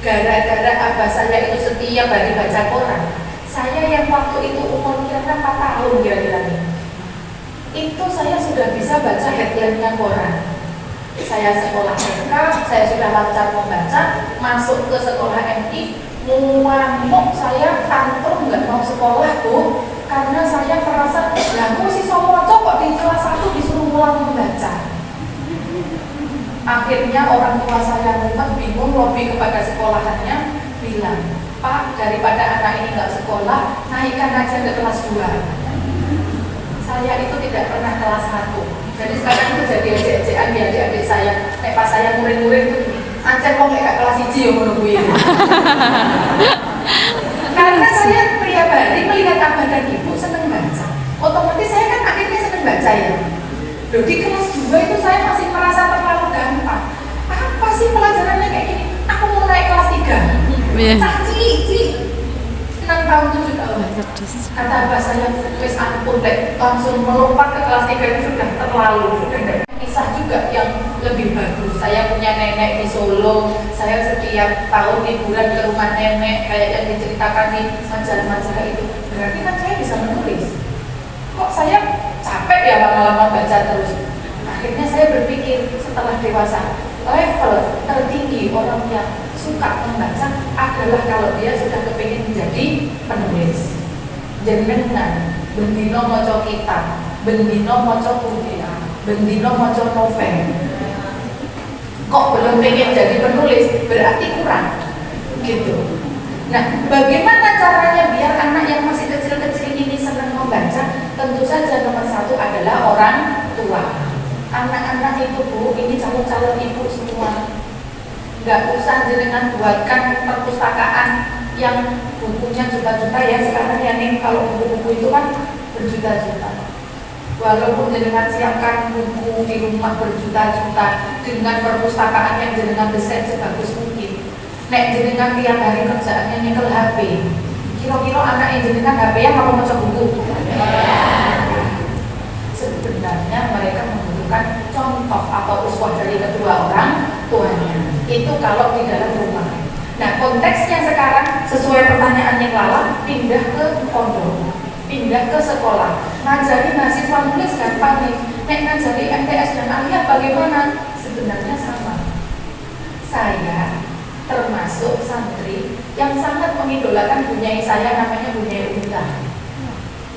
Speaker 4: gara-gara Abah saya itu setiap hari baca koran, saya yang waktu itu umur kira-kira 4 tahun kira-kira nih, itu saya sudah bisa baca headline-nya koran.
Speaker 6: Saya sekolah SK, saya sudah lancar membaca, masuk ke sekolah MI, ngamuk saya tantrum nggak mau sekolah Bu, karena saya merasa lah aku masih somoco kok di kelas 1 disuruh ngulang membaca. Akhirnya orang tua saya mumet bingung, lobby kepada sekolahannya, bilang, Pak, daripada anak ini nggak sekolah, naikkan aja ke kelas 2. Saya itu tidak pernah kelas 1. Jadi sekarang itu jadi ejek-ejekan di adik-adik saya. Nek pas saya murid-murid itu gini, ancen kok gak kelas 1 ya menunggu ini. Karena saya pribadi melihat abah dan ibu seneng baca. Otomatis saya kan akhirnya seneng baca ya. Loh, di kelas 2 itu saya masih merasa terlalu gampang. Apa sih pelajarannya kayak gini? Aku mau naik kelas 3. Caci, 6 tahun 7 tahun. Kata abah saya, wis ampun deh, langsung melompat ke kelas 3 itu sudah terlalu, sudah ada kisah juga yang lebih bagus. Saya punya nenek di Solo, saya setiap tahun liburan ke rumah nenek kayak yang diceritakan di majalah-majalah itu. Berarti kan saya bisa menulis. Kok saya capek ya lama-lama baca terus? Akhirnya saya berpikir setelah dewasa, level tertinggi orang yang suka membaca adalah kalau dia sudah kepingin menjadi penulis. Jenengan bendino moco kitab, bendino moco kuliah, bendino moco novel. Kok belum pengen jadi penulis, berarti kurang gitu. Nah, bagaimana caranya biar anak yang masih kecil-kecil ini senang membaca? Tentu saja nomor 1 adalah orang tua. Anak-anak itu Bu, ini calon-calon ibu semua, nggak usah jenengan buatkan perpustakaan yang bukunya juta-juta ya. Sekarang ya nih, kalau buku-buku itu kan berjuta-juta. Walaupun jenengan siapkan buku di rumah berjuta-juta dengan perpustakaan yang jenengan desain sebagus mungkin, nek jenengan tiap hari kerjaannya nyekel HP, kira-kira anak yang jenengan HP yang apa mau buku? Sebenarnya mereka membutuhkan contoh atau uswah dari kedua orang tuanya. Itu kalau di dalam rumah. Nah, konteksnya sekarang sesuai pertanyaan yang Lala, pindah ke pondok, pindah ke sekolah, ngajari mahasiswa nulis gampang nih. Nek ngajari MTS dan aliyah bagaimana? Sebenarnya sama. Saya termasuk santri yang sangat mengidolakan bunyai saya, namanya Bunyai Unta.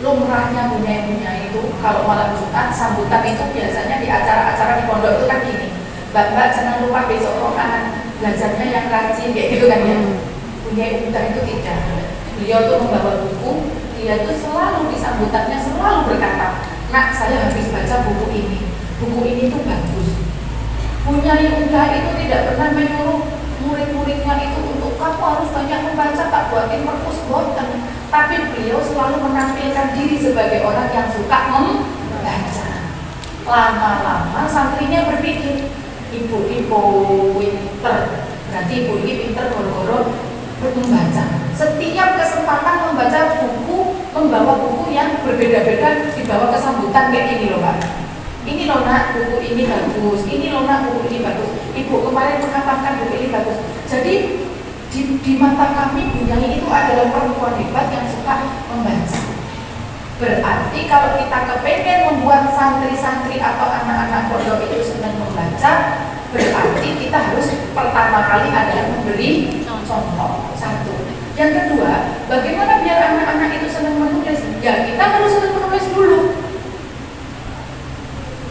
Speaker 6: Lumrahnya bunyai-bunyai itu kalau malam Jumat sambutan itu biasanya di acara-acara di pondok itu kan gini, Mbak jangan lupa besok rokaan belajarnya yang rajin kayak gitu kan ya. Bunyai Unta itu tidak. Beliau tuh membawa buku, dia tuh selalu di sambutannya selalu berkata, nak saya habis baca buku ini tuh bagus. Bunyai Unta itu tidak pernah menyuruh murid-muridnya itu untuk kamu harus banyak membaca, tak buatin perpus boten. Tapi beliau selalu menampilkan diri sebagai orang yang suka membaca. Lama-lama santrinya berpikir, ibu-ibu pinter, berarti ibu ini pinter goro-goro membaca. Setiap kesempatan membaca buku, membawa buku yang berbeda-beda dibawa ke sambutan kayak gini loh Pak. Ini loh nak, buku ini bagus. Ini loh nak, buku ini bagus. Ibu kemarin mengatakan buku ini bagus. Jadi di mata kami Bunyai itu adalah perempuan hebat yang suka membaca. Berarti kalau kita kepengen membuat santri-santri atau anak-anak pondok itu senang membaca, berarti kita harus pertama kali adalah memberi contoh. 1. Yang kedua, bagaimana biar anak-anak itu senang menulis? Ya kita harus senang menulis dulu.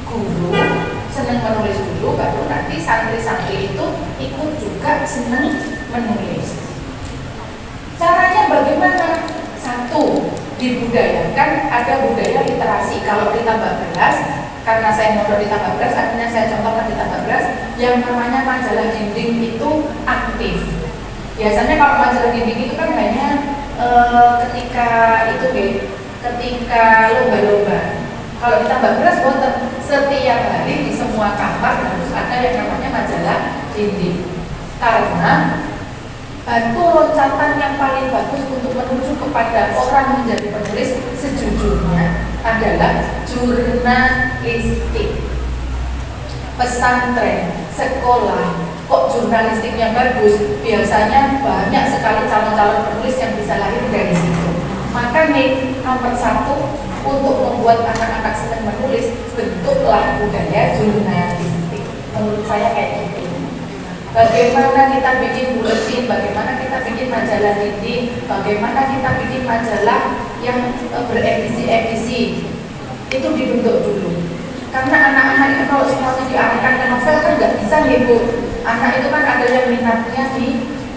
Speaker 6: Guru senang menulis dulu, baru nanti santri-santri itu ikut juga senang menulis. Caranya bagaimana? 1, dibudayakan, ada budaya literasi. Kalau di Tambak Beras, karena saya mondok di Tambak Beras, akhirnya saya contohkan di Tambak Beras, yang namanya majalah dinding itu aktif. Biasanya kalau majalah dinding itu kan hanya ketika lomba-lomba. Kalau di Tambak Beras, setiap hari di semua kamar harus ada yang namanya majalah dinding. Karena batu loncatan yang paling bagus untuk menuju kepada orang menjadi penulis sejujurnya adalah jurnalistik. Pesantren, sekolah, kok jurnalistiknya bagus, biasanya banyak sekali calon-calon penulis yang bisa lahir dari situ. Maka nih, nomor 1, untuk membuat anak-anak senang menulis, bentuklah budaya jurnalistik. menurut saya kayak gitu. Bagaimana kita bikin buletin, bagaimana kita bikin majalah dinding, bagaimana kita bikin majalah yang beredisi-edisi, itu dibentuk dulu. Karena anak-anak itu kalau semuanya diarahkan ke novel kan nggak bisa nih Bu. Anak itu kan ada yang minatnya di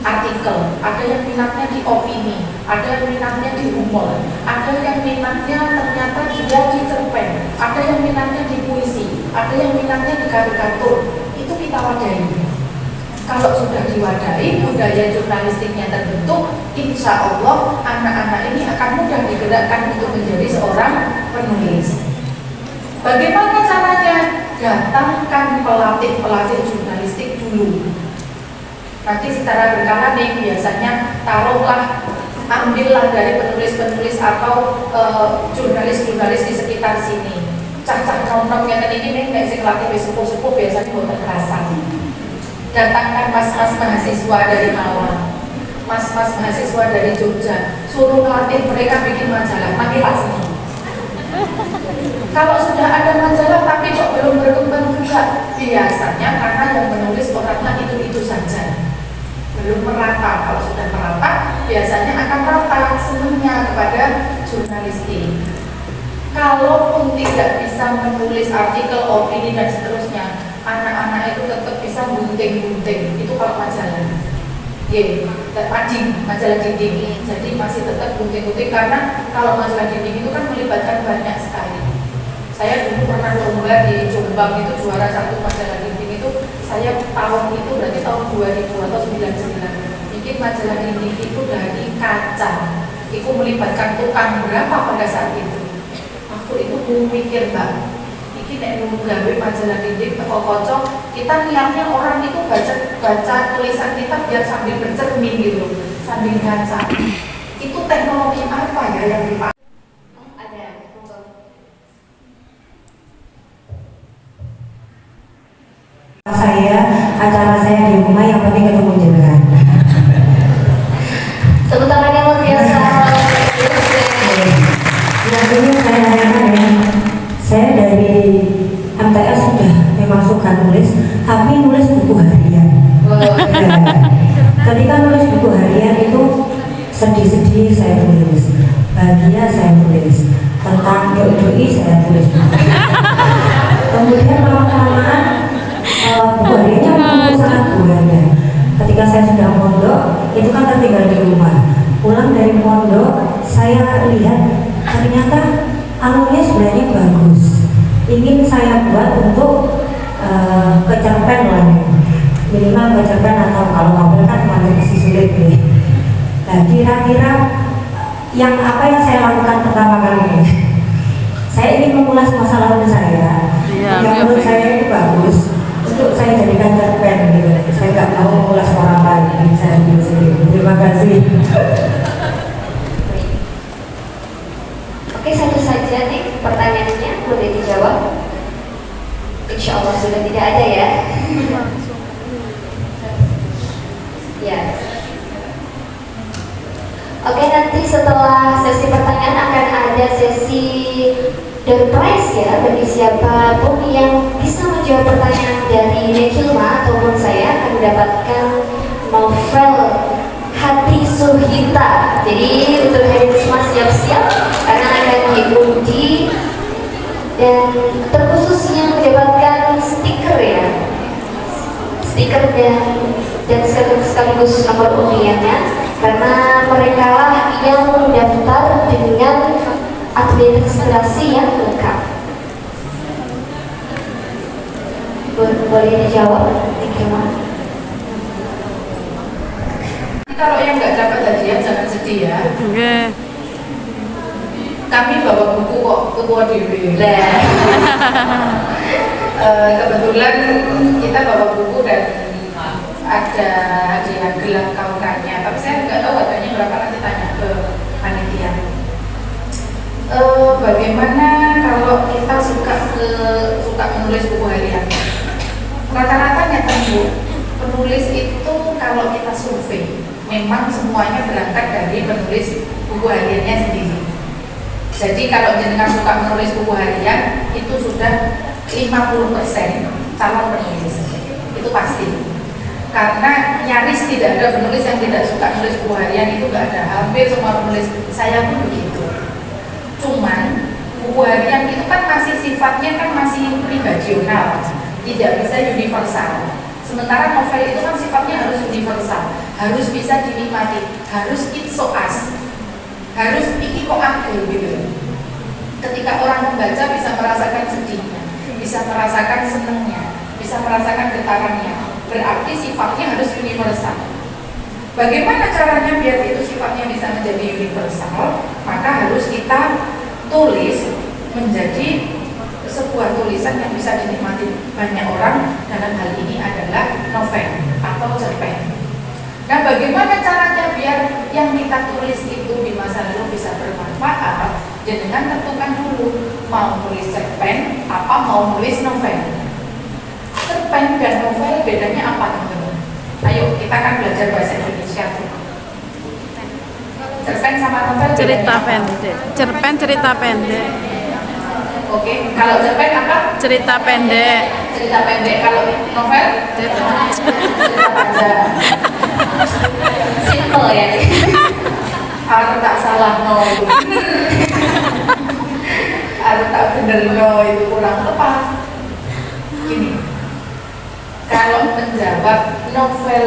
Speaker 6: artikel, ada yang minatnya di opini, ada yang minatnya di humor, ada yang minatnya ternyata dia di cerpen, ada yang minatnya di puisi, ada yang minatnya di karikatur. Itu kita wadahi. Kalau sudah diwadahi, budaya jurnalistiknya terbentuk, insya Allah anak-anak ini akan mudah digerakkan untuk menjadi seorang penulis. Bagaimana caranya? Datangkan pelatih-pelatih jurnalistik dulu. Nanti secara berkala nih, biasanya taruhlah, ambillah dari penulis-penulis atau jurnalis-jurnalis di sekitar sini. Cah-cah nom-nom yang ini nek sing latih wis sepuh-sepuh biasanya boten kerasan. Datangkan mas-mas mahasiswa dari Malang, mas-mas mahasiswa dari Jogja, suruh melatih mereka bikin majalah, nanti tak senang. Kalau sudah ada majalah tapi kok belum berkembang juga, biasanya karena yang menulis orangnya itu-itu saja, belum merata. Kalau sudah merata, biasanya akan rata senangnya kepada jurnalistik. Kalaupun tidak bisa menulis artikel, opini dan seterusnya, anak-anak itu tetap bisa gunting-gunting. Itu kalau majalah, majalah dinding. Jadi masih tetap gunting-gunting karena kalau majalah dinding itu kan melibatkan banyak sekali. Saya dulu pernah lomba di Jombang itu juara satu majalah dinding itu. Saya tahun itu berarti tahun 2000 atau 99. Bikin majalah dinding itu dari kaca. Itu melibatkan tukang berapa pada saat itu. Aku itu mikir Mbak, ini nek gawe majalah dinding teko kaca, kita niatnya orang itu baca tulisan kita biar sambil bercermin gitu, sambil ngaca. Itu teknologi apa ya yang dipakai?
Speaker 3: Ada.
Speaker 2: Acara saya di rumah yang penting ketemu jenengan.
Speaker 3: Tepuk tangan yang luar biasa.
Speaker 2: Yang ini saya tanyakan ya, saya dari MTS sudah memang suka nulis, tapi nulis buku harian. Ketika nulis buku harian itu sedih-sedih saya tulis, bahagia saya tulis, tentang doi saya tulis. Kemudian lama-lamaan buku hariannya memang sangat banyak. Ketika saya sudah mondok, itu kan tertinggal di rumah. Pulang dari pondok, saya lihat ternyata alurnya sebenarnya bagus. Ingin saya buat untuk kecerpen lah, minimal kecerpen atau kalau novel kan masih sulit nih. Nah kira-kira yang apa yang saya lakukan pertama kali ini? Saya ingin mengulas masa lalu saya, yang menurut saya itu bagus untuk saya jadikan cerpen gitu. Saya nggak mau mengulas orang lain, saya sendiri. Terima kasih.
Speaker 3: Oke, satu saja nih pertanyaannya, boleh dijawab? Insya Allah sudah tidak ada ya. Yes. Oke, nanti setelah sesi pertanyaan akan ada sesi door prize ya, bagi siapapun yang bisa menjawab pertanyaan dari Nekilma ataupun saya akan mendapatkan novel Hati Suhita. Jadi untuk hari ini semua siap-siap karena akan diundi dan terkhusus yang mendapatkan stiker ya, stiker dan sekaligus nomor undiannya, karena mereka lah yang mendaftar dengan administrasi yang lengkap. Boleh dijawab, Nikma?
Speaker 4: Kalau yang nggak dapat hadiah jangan sedih ya. Kami bawa buku kok, ketua DW. Kebetulan kita bawa buku dan ada hadiah gelang kaukannya. Tapi saya nggak tahu harganya berapa, nanti tanya ke panitia. Bagaimana kalau kita suka menulis buku harian? Rata-rata nyata penulis itu kalau kita survei memang semuanya berangkat dari penulis buku hariannya sendiri. Jadi kalau jenengan suka menulis buku harian itu sudah 50%
Speaker 6: calon penulis, itu pasti. Karena nyaris tidak ada penulis yang tidak suka nulis buku harian, itu nggak ada. Hampir semua penulis, saya pun begitu. Cuman buku harian itu kan masih sifatnya kan masih pribadional, tidak bisa universal. Sementara novel itu kan sifatnya harus universal, harus bisa dinikmati, harus it so us, harus iki kok aku gitu. Ketika orang membaca bisa merasakan sedihnya, bisa merasakan senangnya, bisa merasakan getarannya, berarti sifatnya harus universal. Bagaimana caranya biar itu sifatnya bisa menjadi universal? Maka harus kita tulis menjadi sebuah tulisan yang bisa dinikmati banyak orang. Dalam hal ini adalah novel atau cerpen. Nah, bagaimana caranya biar yang kita tulis itu di masa lalu bisa bermanfaat? Jangan tentukan dulu mau nulis cerpen apa mau nulis novel. Cerpen dan novel bedanya apa, teman-teman? Ayo kita kan belajar bahasa Indonesia. Cerpen sama novel
Speaker 1: Cerita pendek. Cerpen cerita pendek.
Speaker 6: Oke, kalau cerpen apa?
Speaker 1: Cerita pendek.
Speaker 6: Cerita pendek. Kalau novel?
Speaker 1: Cerita
Speaker 6: Cerita panjang. Simple ya. Aku tak salah no itu. Aku tak bener no itu kurang tepat. Gini, kalau menjawab novel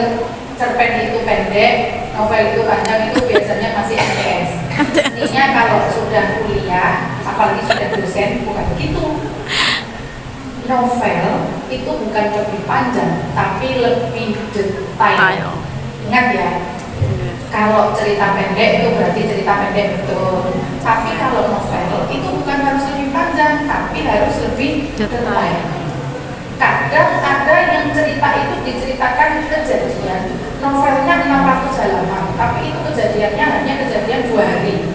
Speaker 6: cerpen itu pendek, novel itu panjang, itu biasanya masih MTS. Artinya kalau sudah kuliah, apalagi sudah dosen, bukan begitu. Novel itu bukan lebih panjang, tapi lebih detail. Ingat ya, kalau cerita pendek itu berarti cerita pendek betul. Tapi kalau novel itu bukan harus lebih panjang, tapi harus lebih detail. Kadang ada yang cerita itu diceritakan kejadian, novelnya 600 halaman, tapi itu kejadiannya hanya kejadian 2 hari.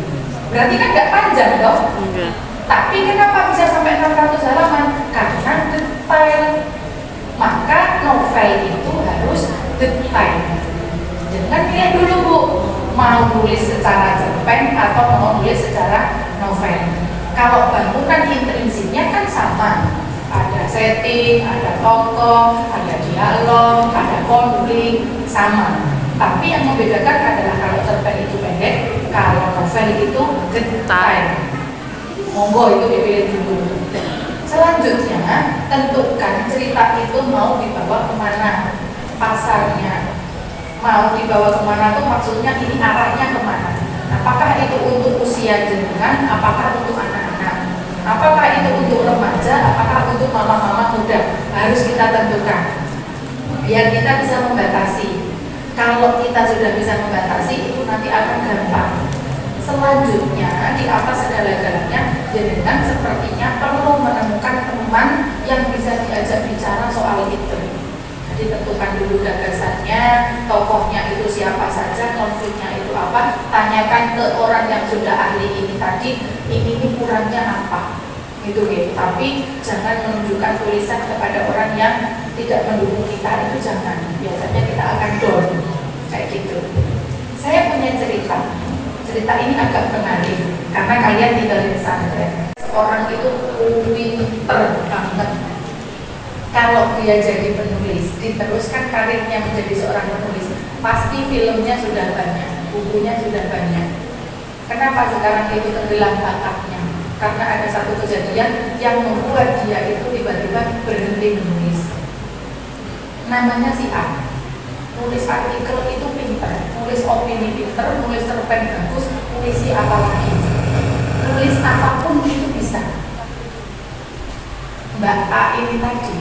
Speaker 6: Berarti kan nggak panjang dong? Tapi kenapa bisa sampai 600 halaman? Karena detail. Maka novel itu harus detail. Jangan pilih dulu Bu, mau nulis secara cerpen atau mau nulis secara novel. Kalau bangunan intrinsiknya kan sama, ada setting, ada tokoh, ada dialog, ada konflik, sama. Tapi yang membedakan adalah kalau cerpen itu pendek, kalau novel itu detail. Monggo itu dipilih dulu. Selanjutnya, tentukan cerita itu mau dibawa kemana, pasarnya. Mau dibawa kemana tuh maksudnya ini arahnya kemana. Apakah itu untuk usia jenengan, apakah untuk anak-anak, apakah itu untuk remaja, apakah untuk mama-mama muda. Harus kita tentukan biar kita bisa membatasi. Kalau kita sudah bisa membatasi, itu nanti akan gampang. Selanjutnya, di atas segala-galanya, jenengan sepertinya perlu menemukan teman yang bisa diajak bicara soal itu. Jadi tentukan dulu gagasannya, tokohnya itu siapa saja, konfliknya itu apa. Tanyakan ke orang yang sudah ahli ini tadi, ini kurangnya apa, gitu gitu. Tapi jangan menunjukkan tulisan kepada orang yang tidak mendukung kita, itu jangan. Biasanya kita akan down, kayak gitu. Saya punya cerita. Cerita ini agak menarik karena kalian tinggal di pesantren. Orang itu pinter banget. Kalau dia jadi penulis, diteruskan karirnya menjadi seorang penulis, pasti filmnya sudah banyak, bukunya sudah banyak. Kenapa sekarang itu tenggelam bakatnya? Karena ada satu kejadian yang membuat dia itu tiba-tiba berhenti menulis. Namanya si A. Nulis artikel itu pinter, nulis opini pinter, nulis cerpen bagus, nulis apa lagi, nulis apapun itu bisa. Mbak A ini tadi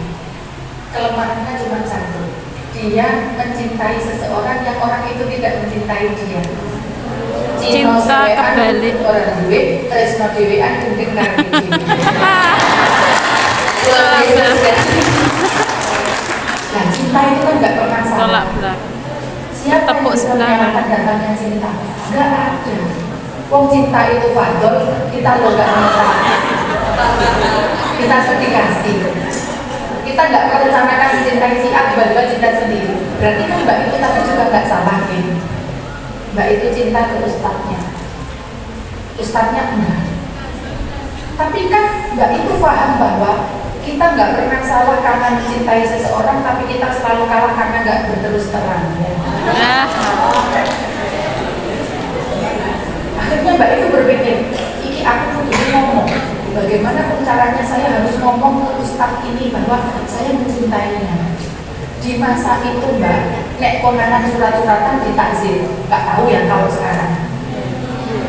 Speaker 6: kelemahannya cuma satu, dia mencintai seseorang yang orang itu tidak mencintai dia.
Speaker 1: Cinta kebalik.
Speaker 6: Orang duwe, tresno dhewean gendeng karo dhewe. Nah, cinta itu kan nggak pernah salah.
Speaker 1: Tolak belakang.
Speaker 6: Siapa
Speaker 1: Tepuk
Speaker 6: yang bisa
Speaker 1: sebelah.
Speaker 6: menyalahkan datangnya cinta? Nggak ada. Wong cinta itu fadol, kita lo nggak minta. Kita sedikasi. Kita nggak merencanakan mencintai si A, tiba-tiba cinta sendiri. Berarti kan Mbak itu tadi juga nggak salah gitu. Mbak itu cinta ke ustadznya. Ustadznya enggak. Tapi kan Mbak itu paham bahwa kita nggak pernah salah karena mencintai seseorang, tapi kita selalu kalah karena nggak berterus terang ya. Akhirnya Mbak itu berpikir, iki aku butuh ngomong, bagaimana pun caranya saya harus ngomong ke ustadz ini bahwa saya mencintainya. Di masa itu Mbak, nek konangan surat-suratan ditakzir, nggak tahu ya kalau sekarang.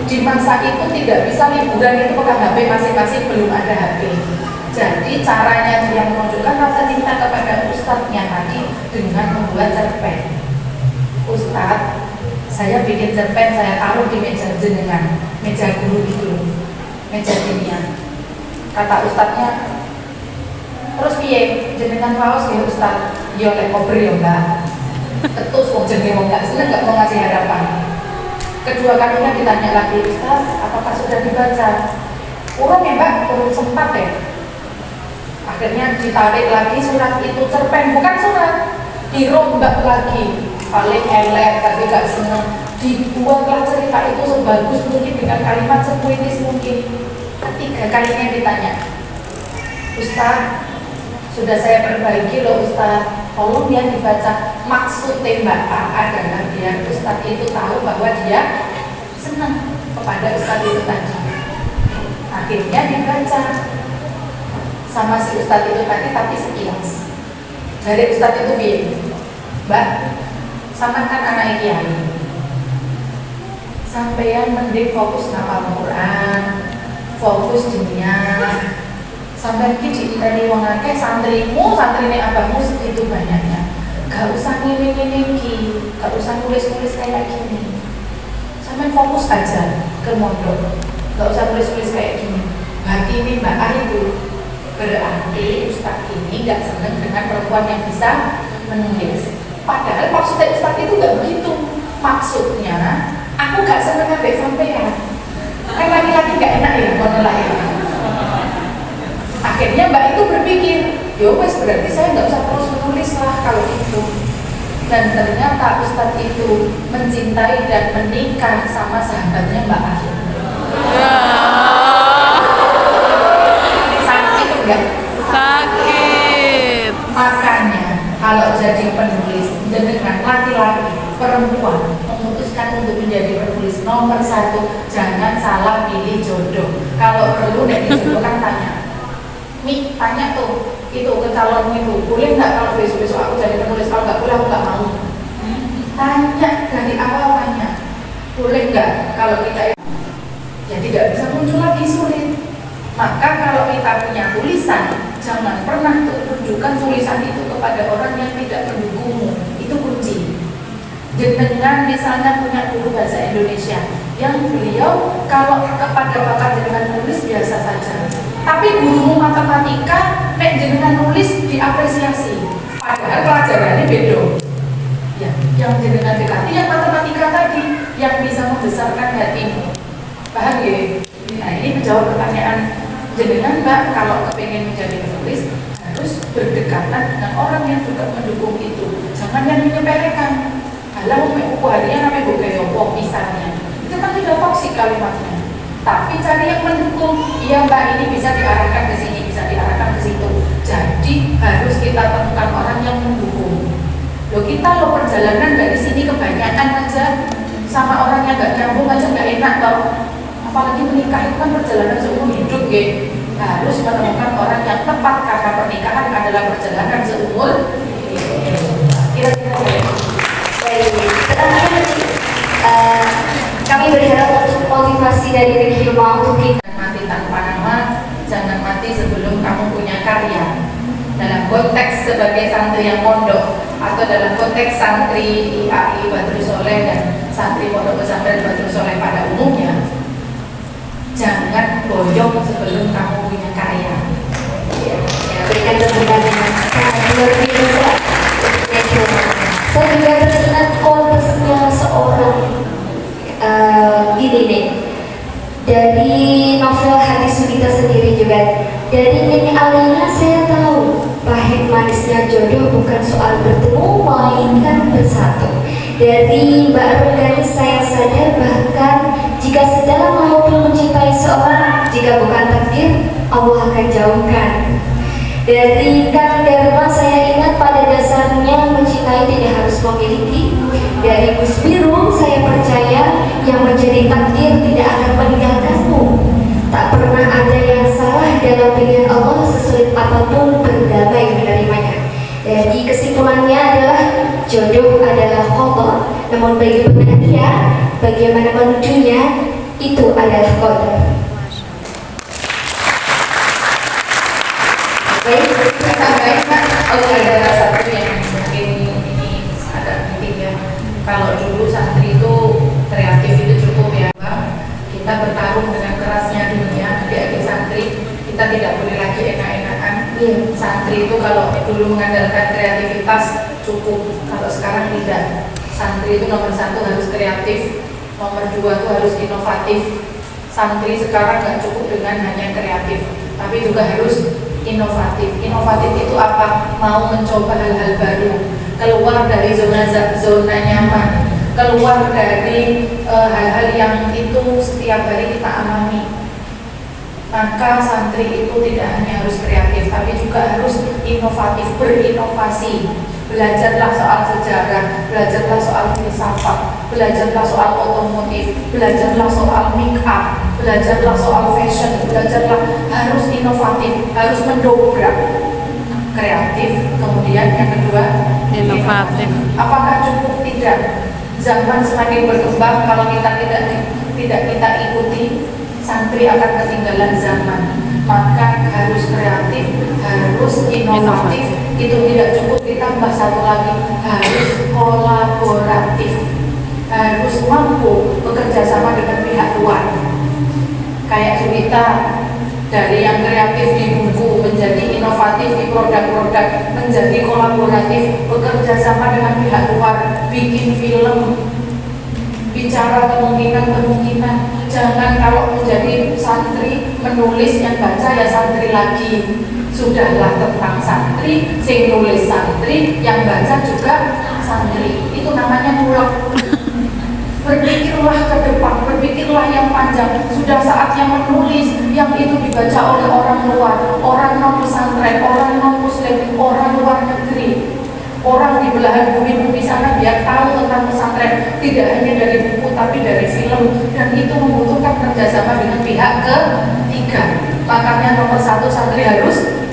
Speaker 6: Di masa itu tidak bisa liburan itu pegang HP masing-masing, belum ada HP. Jadi caranya dia menunjukkan rasa cinta kepada ustadznya tadi dengan membuat cerpen. Ustadz, saya bikin cerpen, saya taruh di meja jenengan, meja guru itu, meja kimia. Kata ustadznya, terus piye jenengan raos ya ustadz? Ya oleh kober ya Mbak. Ketus wong jenenge wong gak seneng, gak mau ngasih harapan. Kedua kalinya ditanya lagi, Ustaz, apakah sudah dibaca? Kurang ya Mbak, kurang sempat ya. Akhirnya ditarik lagi surat itu, cerpen, bukan surat, dirombak lagi, paling elek tapi gak seneng. Dibuatlah cerita itu sebagus mungkin dengan kalimat sepuitis mungkin. Ketiga kalinya ditanya, Ustaz, sudah saya perbaiki loh Ustaz, tolong ya dibaca. Maksudnya Mbak A adalah biar Ustaz itu tahu bahwa dia senang kepada Ustaz itu tadi. Akhirnya dibaca sama si Ustaz itu tadi, tapi sekilas. Dari Ustaz itu bilang, Mbak, sama kan anak kiai, sampeyan mending fokus ngapal Quran, fokus dunia. Sampai kita di wong akeh santrimu, santrine abahmu segitu banyaknya. Gak usah ngene-ngene iki, gak usah nulis-nulis kayak gini. Sampai fokus aja ke mondok. Gak usah nulis-nulis kayak gini. Berarti ini Mbak A itu berarti Ustaz ini gak seneng dengan perempuan yang bisa menulis. Padahal maksudnya Ustaz itu gak begitu. Maksudnya, aku gak seneng ambek sampean. Kan laki-laki gak enak ya kono lah ya. Akhirnya Mbak itu berpikir, ya wes berarti saya nggak usah terus menulis lah kalau itu. Dan ternyata Ustadz itu mencintai dan menikah sama sahabatnya Mbak Akhir. Sakit enggak?
Speaker 1: Sakit.
Speaker 6: Makanya kalau jadi penulis, jenengan laki-laki, perempuan memutuskan untuk menjadi penulis, nomor satu, jangan salah pilih jodoh. Kalau perlu nek dijodohkan tanya, Mi, tanya tuh, itu ke calonmu itu, boleh nggak kalau besok-besok aku jadi penulis? Kalau nggak boleh aku nggak mau. Tanya dari awal, tanya, boleh nggak kalau kita ya tidak bisa muncul lagi sulit. Maka kalau kita punya tulisan, jangan pernah tunjukkan tulisan itu kepada orang yang tidak mendukungmu. Itu kunci. Jenengan misalnya punya guru bahasa Indonesia yang beliau kalau kepada bakat jenengan nulis biasa saja. Tapi gurumu matematika, nek jenengan nulis diapresiasi. Padahal pelajarannya beda. Ya, yang jenengan dekati yang matematika tadi, yang bisa membesarkan hatimu. Paham ya? Nah ini menjawab pertanyaan jenengan Mbak, kalau kepengen menjadi penulis harus berdekatan dengan orang yang juga mendukung itu. Jangan yang menyepelekan. Halah buku harian namanya buku yopo misalnya. Itu kan tidak toksik kalimatnya. Tapi cari yang mendukung, iya Mbak ini bisa diarahkan ke sini, bisa diarahkan ke situ. Jadi harus kita temukan orang yang mendukung. Loh kita lo perjalanan dari sini kebanyakan aja sama orang yang gak nyambung aja gak enak tau. Apalagi menikah itu kan perjalanan seumur hidup ya. Harus menemukan orang yang tepat karena pernikahan adalah perjalanan seumur hidup. Kira-kira ya.
Speaker 3: Baik, terakhir kami berharap untuk motivasi dari Ricky Rumah untuk kita.
Speaker 6: Jangan mati tanpa nama, jangan mati sebelum kamu punya karya. Dalam konteks sebagai santri yang pondok atau dalam konteks santri IAI Badrus Soleh dan santri pondok pesantren Badrus Soleh pada umumnya, jangan boyong sebelum kamu punya karya.
Speaker 3: Ya, berikan tepuk tangan yang sangat luar biasa. Saya juga teringat kontesnya seorang gini nih, dari novel Hati Sudita sendiri juga. Dari Nini Alina saya tahu pahit manisnya jodoh bukan soal bertemu melainkan bersatu. Dari Mbak Rungganis saya sadar bahkan jika sedalam maupun mencintai seorang, jika bukan takdir Allah akan jauhkan. Dari Kang Dharma saya ingat pada dasarnya mencintai tidak harus memiliki. Dari Gus Biru saya percaya yang menjadi takdir tidak akan meninggalkanmu. Tak pernah ada yang salah dalam pilihan Allah, sesulit apapun berdamai menerimanya. Jadi kesimpulannya adalah jodoh adalah qadar, namun bagi penantia bagaimana menujunya itu adalah qadar.
Speaker 4: Baik, kita tambahin Pak. Ada satu yang mungkin ini agak penting ya. Kalau dulu santri itu kreatif itu cukup ya Pak. Kita bertarung dengan kerasnya dunia, adik-adik santri kita tidak boleh lagi enak-enakan. Santri itu kalau dulu mengandalkan kreativitas cukup, kalau sekarang tidak. Santri itu nomor 1 harus kreatif, nomor 2 itu harus inovatif. Santri sekarang nggak cukup dengan hanya kreatif, tapi juga harus inovatif. Inovatif itu apa? Mau mencoba hal-hal baru, keluar dari zona nyaman, keluar dari hal-hal yang itu setiap hari kita alami. Maka santri itu tidak hanya harus kreatif, tapi juga harus inovatif, berinovasi. Belajarlah soal sejarah, belajarlah soal filsafat, belajarlah soal otomotif, belajarlah soal make up, belajarlah soal fashion, belajarlah, harus inovatif, harus mendobrak. Kreatif, kemudian yang kedua inovatif. Apakah cukup? Tidak. Zaman semakin berkembang, kalau kita tidak kita ikuti, santri akan ketinggalan zaman. Maka harus kreatif, harus inovatif. Itu tidak cukup, ditambah satu lagi, harus kolaboratif, harus mampu bekerja sama dengan pihak luar. Kayak Sunita, dari yang kreatif di buku menjadi inovatif di produk-produk, menjadi kolaboratif, bekerja sama dengan pihak luar, bikin film, bicara kemungkinan-kemungkinan. Jangan kalau menjadi santri menulis yang baca ya santri lagi. Sudahlah tentang santri, sing nulis santri, yang baca juga santri. Itu namanya mulak. Berpikirlah ke depan, berpikirlah yang panjang. Sudah saatnya menulis yang itu dibaca oleh orang luar, orang non pesantren, orang non muslim, orang luar negeri. Orang di belahan bumi sana biar tahu tentang pesantren, tidak hanya dari buku tapi dari film, dan itu membutuhkan kerjasama dengan pihak ketiga. Makanya nomor 1 santri harus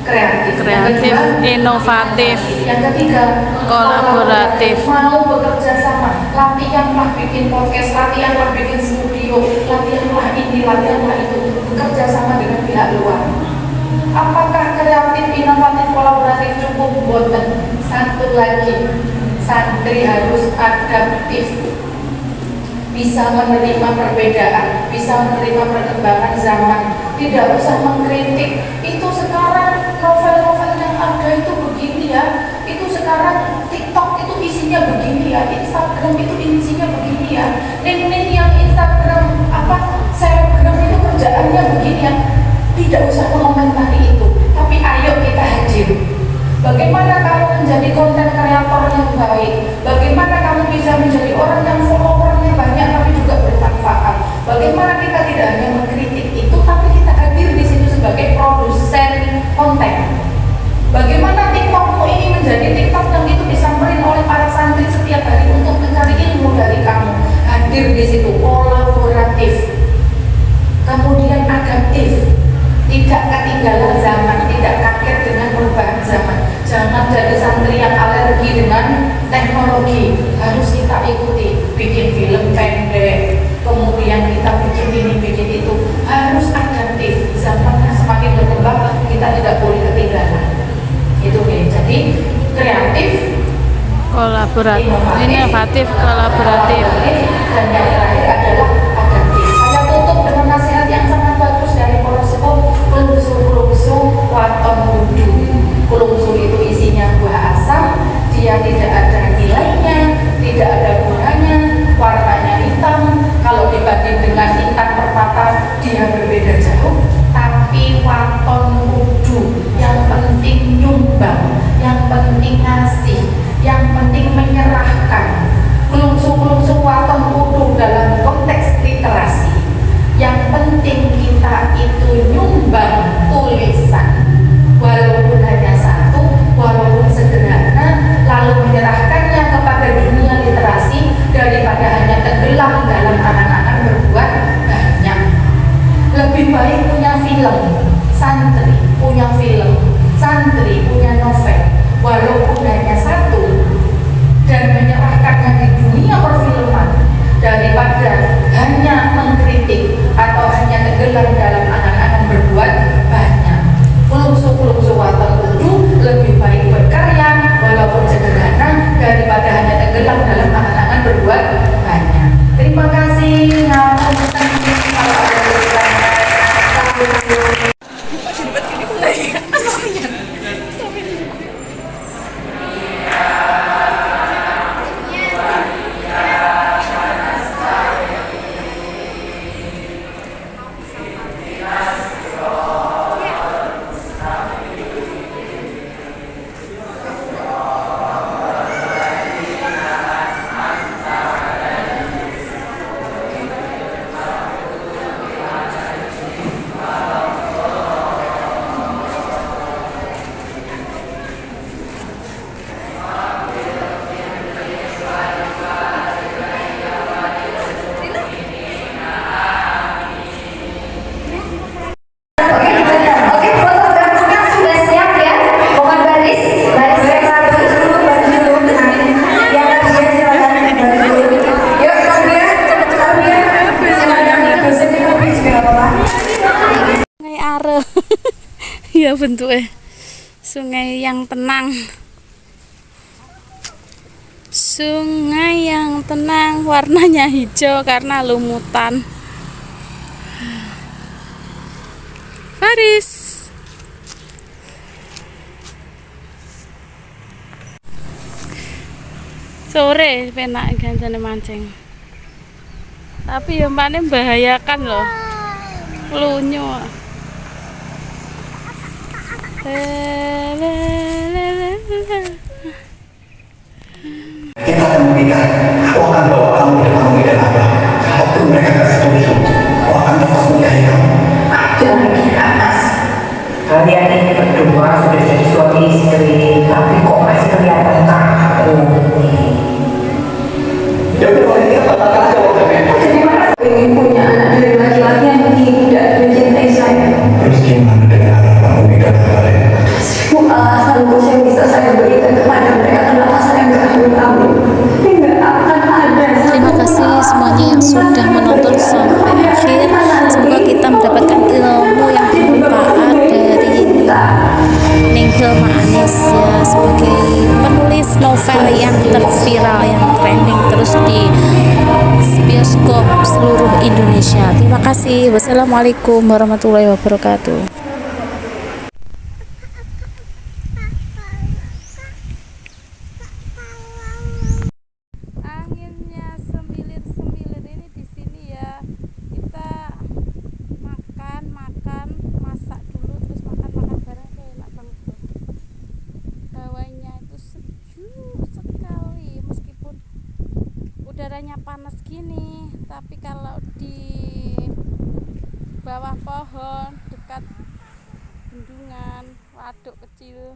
Speaker 4: kreatif, yang kedua
Speaker 1: inovatif,
Speaker 4: yang ketiga
Speaker 1: kolaboratif.
Speaker 4: Mau bekerja sama, latihanlah bikin podcast, latihanlah bikin studio, latihanlah ini, latihanlah itu, bekerja sama dengan pihak luar. Apakah kreatif, inovatif, kolaboratif cukup? Boten. Satu lagi, santri harus adaptif, bisa menerima perbedaan, bisa menerima perkembangan zaman, tidak usah mengkritik. Itu sekarang novel-novel yang ada itu begini ya, itu sekarang TikTok itu isinya begini ya, Instagram itu isinya begini ya, Ning yang Instagram selebgram itu kerjaannya begini ya. Tidak usah mengomentari itu, tapi ayo kita hadir. Bagaimana kamu menjadi konten kreator yang baik? Bagaimana kamu bisa menjadi orang yang followernya banyak tapi juga bermanfaat? Bagaimana kita tidak hanya mengkritik itu, tapi kita hadir di situ sebagai produsen konten? Bagaimana TikTokmu ini menjadi TikTok yang itu disamperin oleh para santri setiap hari untuk mencari ilmu dari kamu? Hadir di situ, kolaboratif, kemudian adaptif, tidak ketinggalan zaman, tidak kaget dengan perubahan zaman. Jangan jadi santri yang alergi dengan teknologi, harus kita ikuti. Bikin film pendek, kemudian kita bikin ini, bikin itu, harus adaptif. Zamannya semakin berkembang, kita tidak boleh ketinggalan. Itu ya. Jadi kreatif,
Speaker 1: Kolaboratif, inovatif, kolaboratif.
Speaker 4: dan yang terakhir adalah adaptif. Saya tutup dengan nasihat yang sangat bagus dari para sepuh. Kulungsu waton wudu. Kulungsu itu isinya buah asam, dia tidak ada nilainya, tidak ada gunanya, warnanya hitam. Kalau dibanding dengan intan permata, dia berbeda jauh. Tapi waton wudu, yang penting nyumbang, yang penting ngasih, yang penting menyerahkan. Kulungsu waton wudu dalam konteks
Speaker 1: ya bentuknya. Sungai yang tenang. Sungai yang tenang, warnanya hijau karena lumutan. Faris. Sore penak gancane mancing. Tapi ya mbaknya membahayakan loh. Lunyu.
Speaker 7: Kita akan menikah. Aku akan bawa kamu dan kamu dan abah. Walaupun mereka gak setuju, aku akan tetap menikahi kamu.
Speaker 2: Jangan gila mas. Kalian ini berdua sudah jadi suami istri, tapi kok masih kelihatan kaku.
Speaker 7: Ya udah kalau ini katakan aja waktunya.
Speaker 2: Bagaimana ingin punya anak dari laki-laki yang tidak mencintai saya?
Speaker 7: Terus gimana dengan harapan Umi dan abah ya?
Speaker 2: Alasan bos yang bisa saya berikan kepada mereka kenapa saya nggak hamil. Tidak akan ada.
Speaker 1: Terima kasih semuanya yang sudah menonton sampai akhir. Semoga kita mendapatkan ilmu yang bermanfaat dari Ning Hilma Anis ya, sebagai penulis novel yang terviral, yang trending terus di bioskop seluruh Indonesia. Terima kasih. Wassalamualaikum warahmatullahi wabarakatuh. Anginnya semilir-semilir ini di sini ya. Kita makan, masak dulu terus makan bareng tuh enak banget tuh. Hawanya itu sejuk sekali meskipun udaranya panas gini, tapi kalau di bawah pohon dekat bendungan, waduk kecil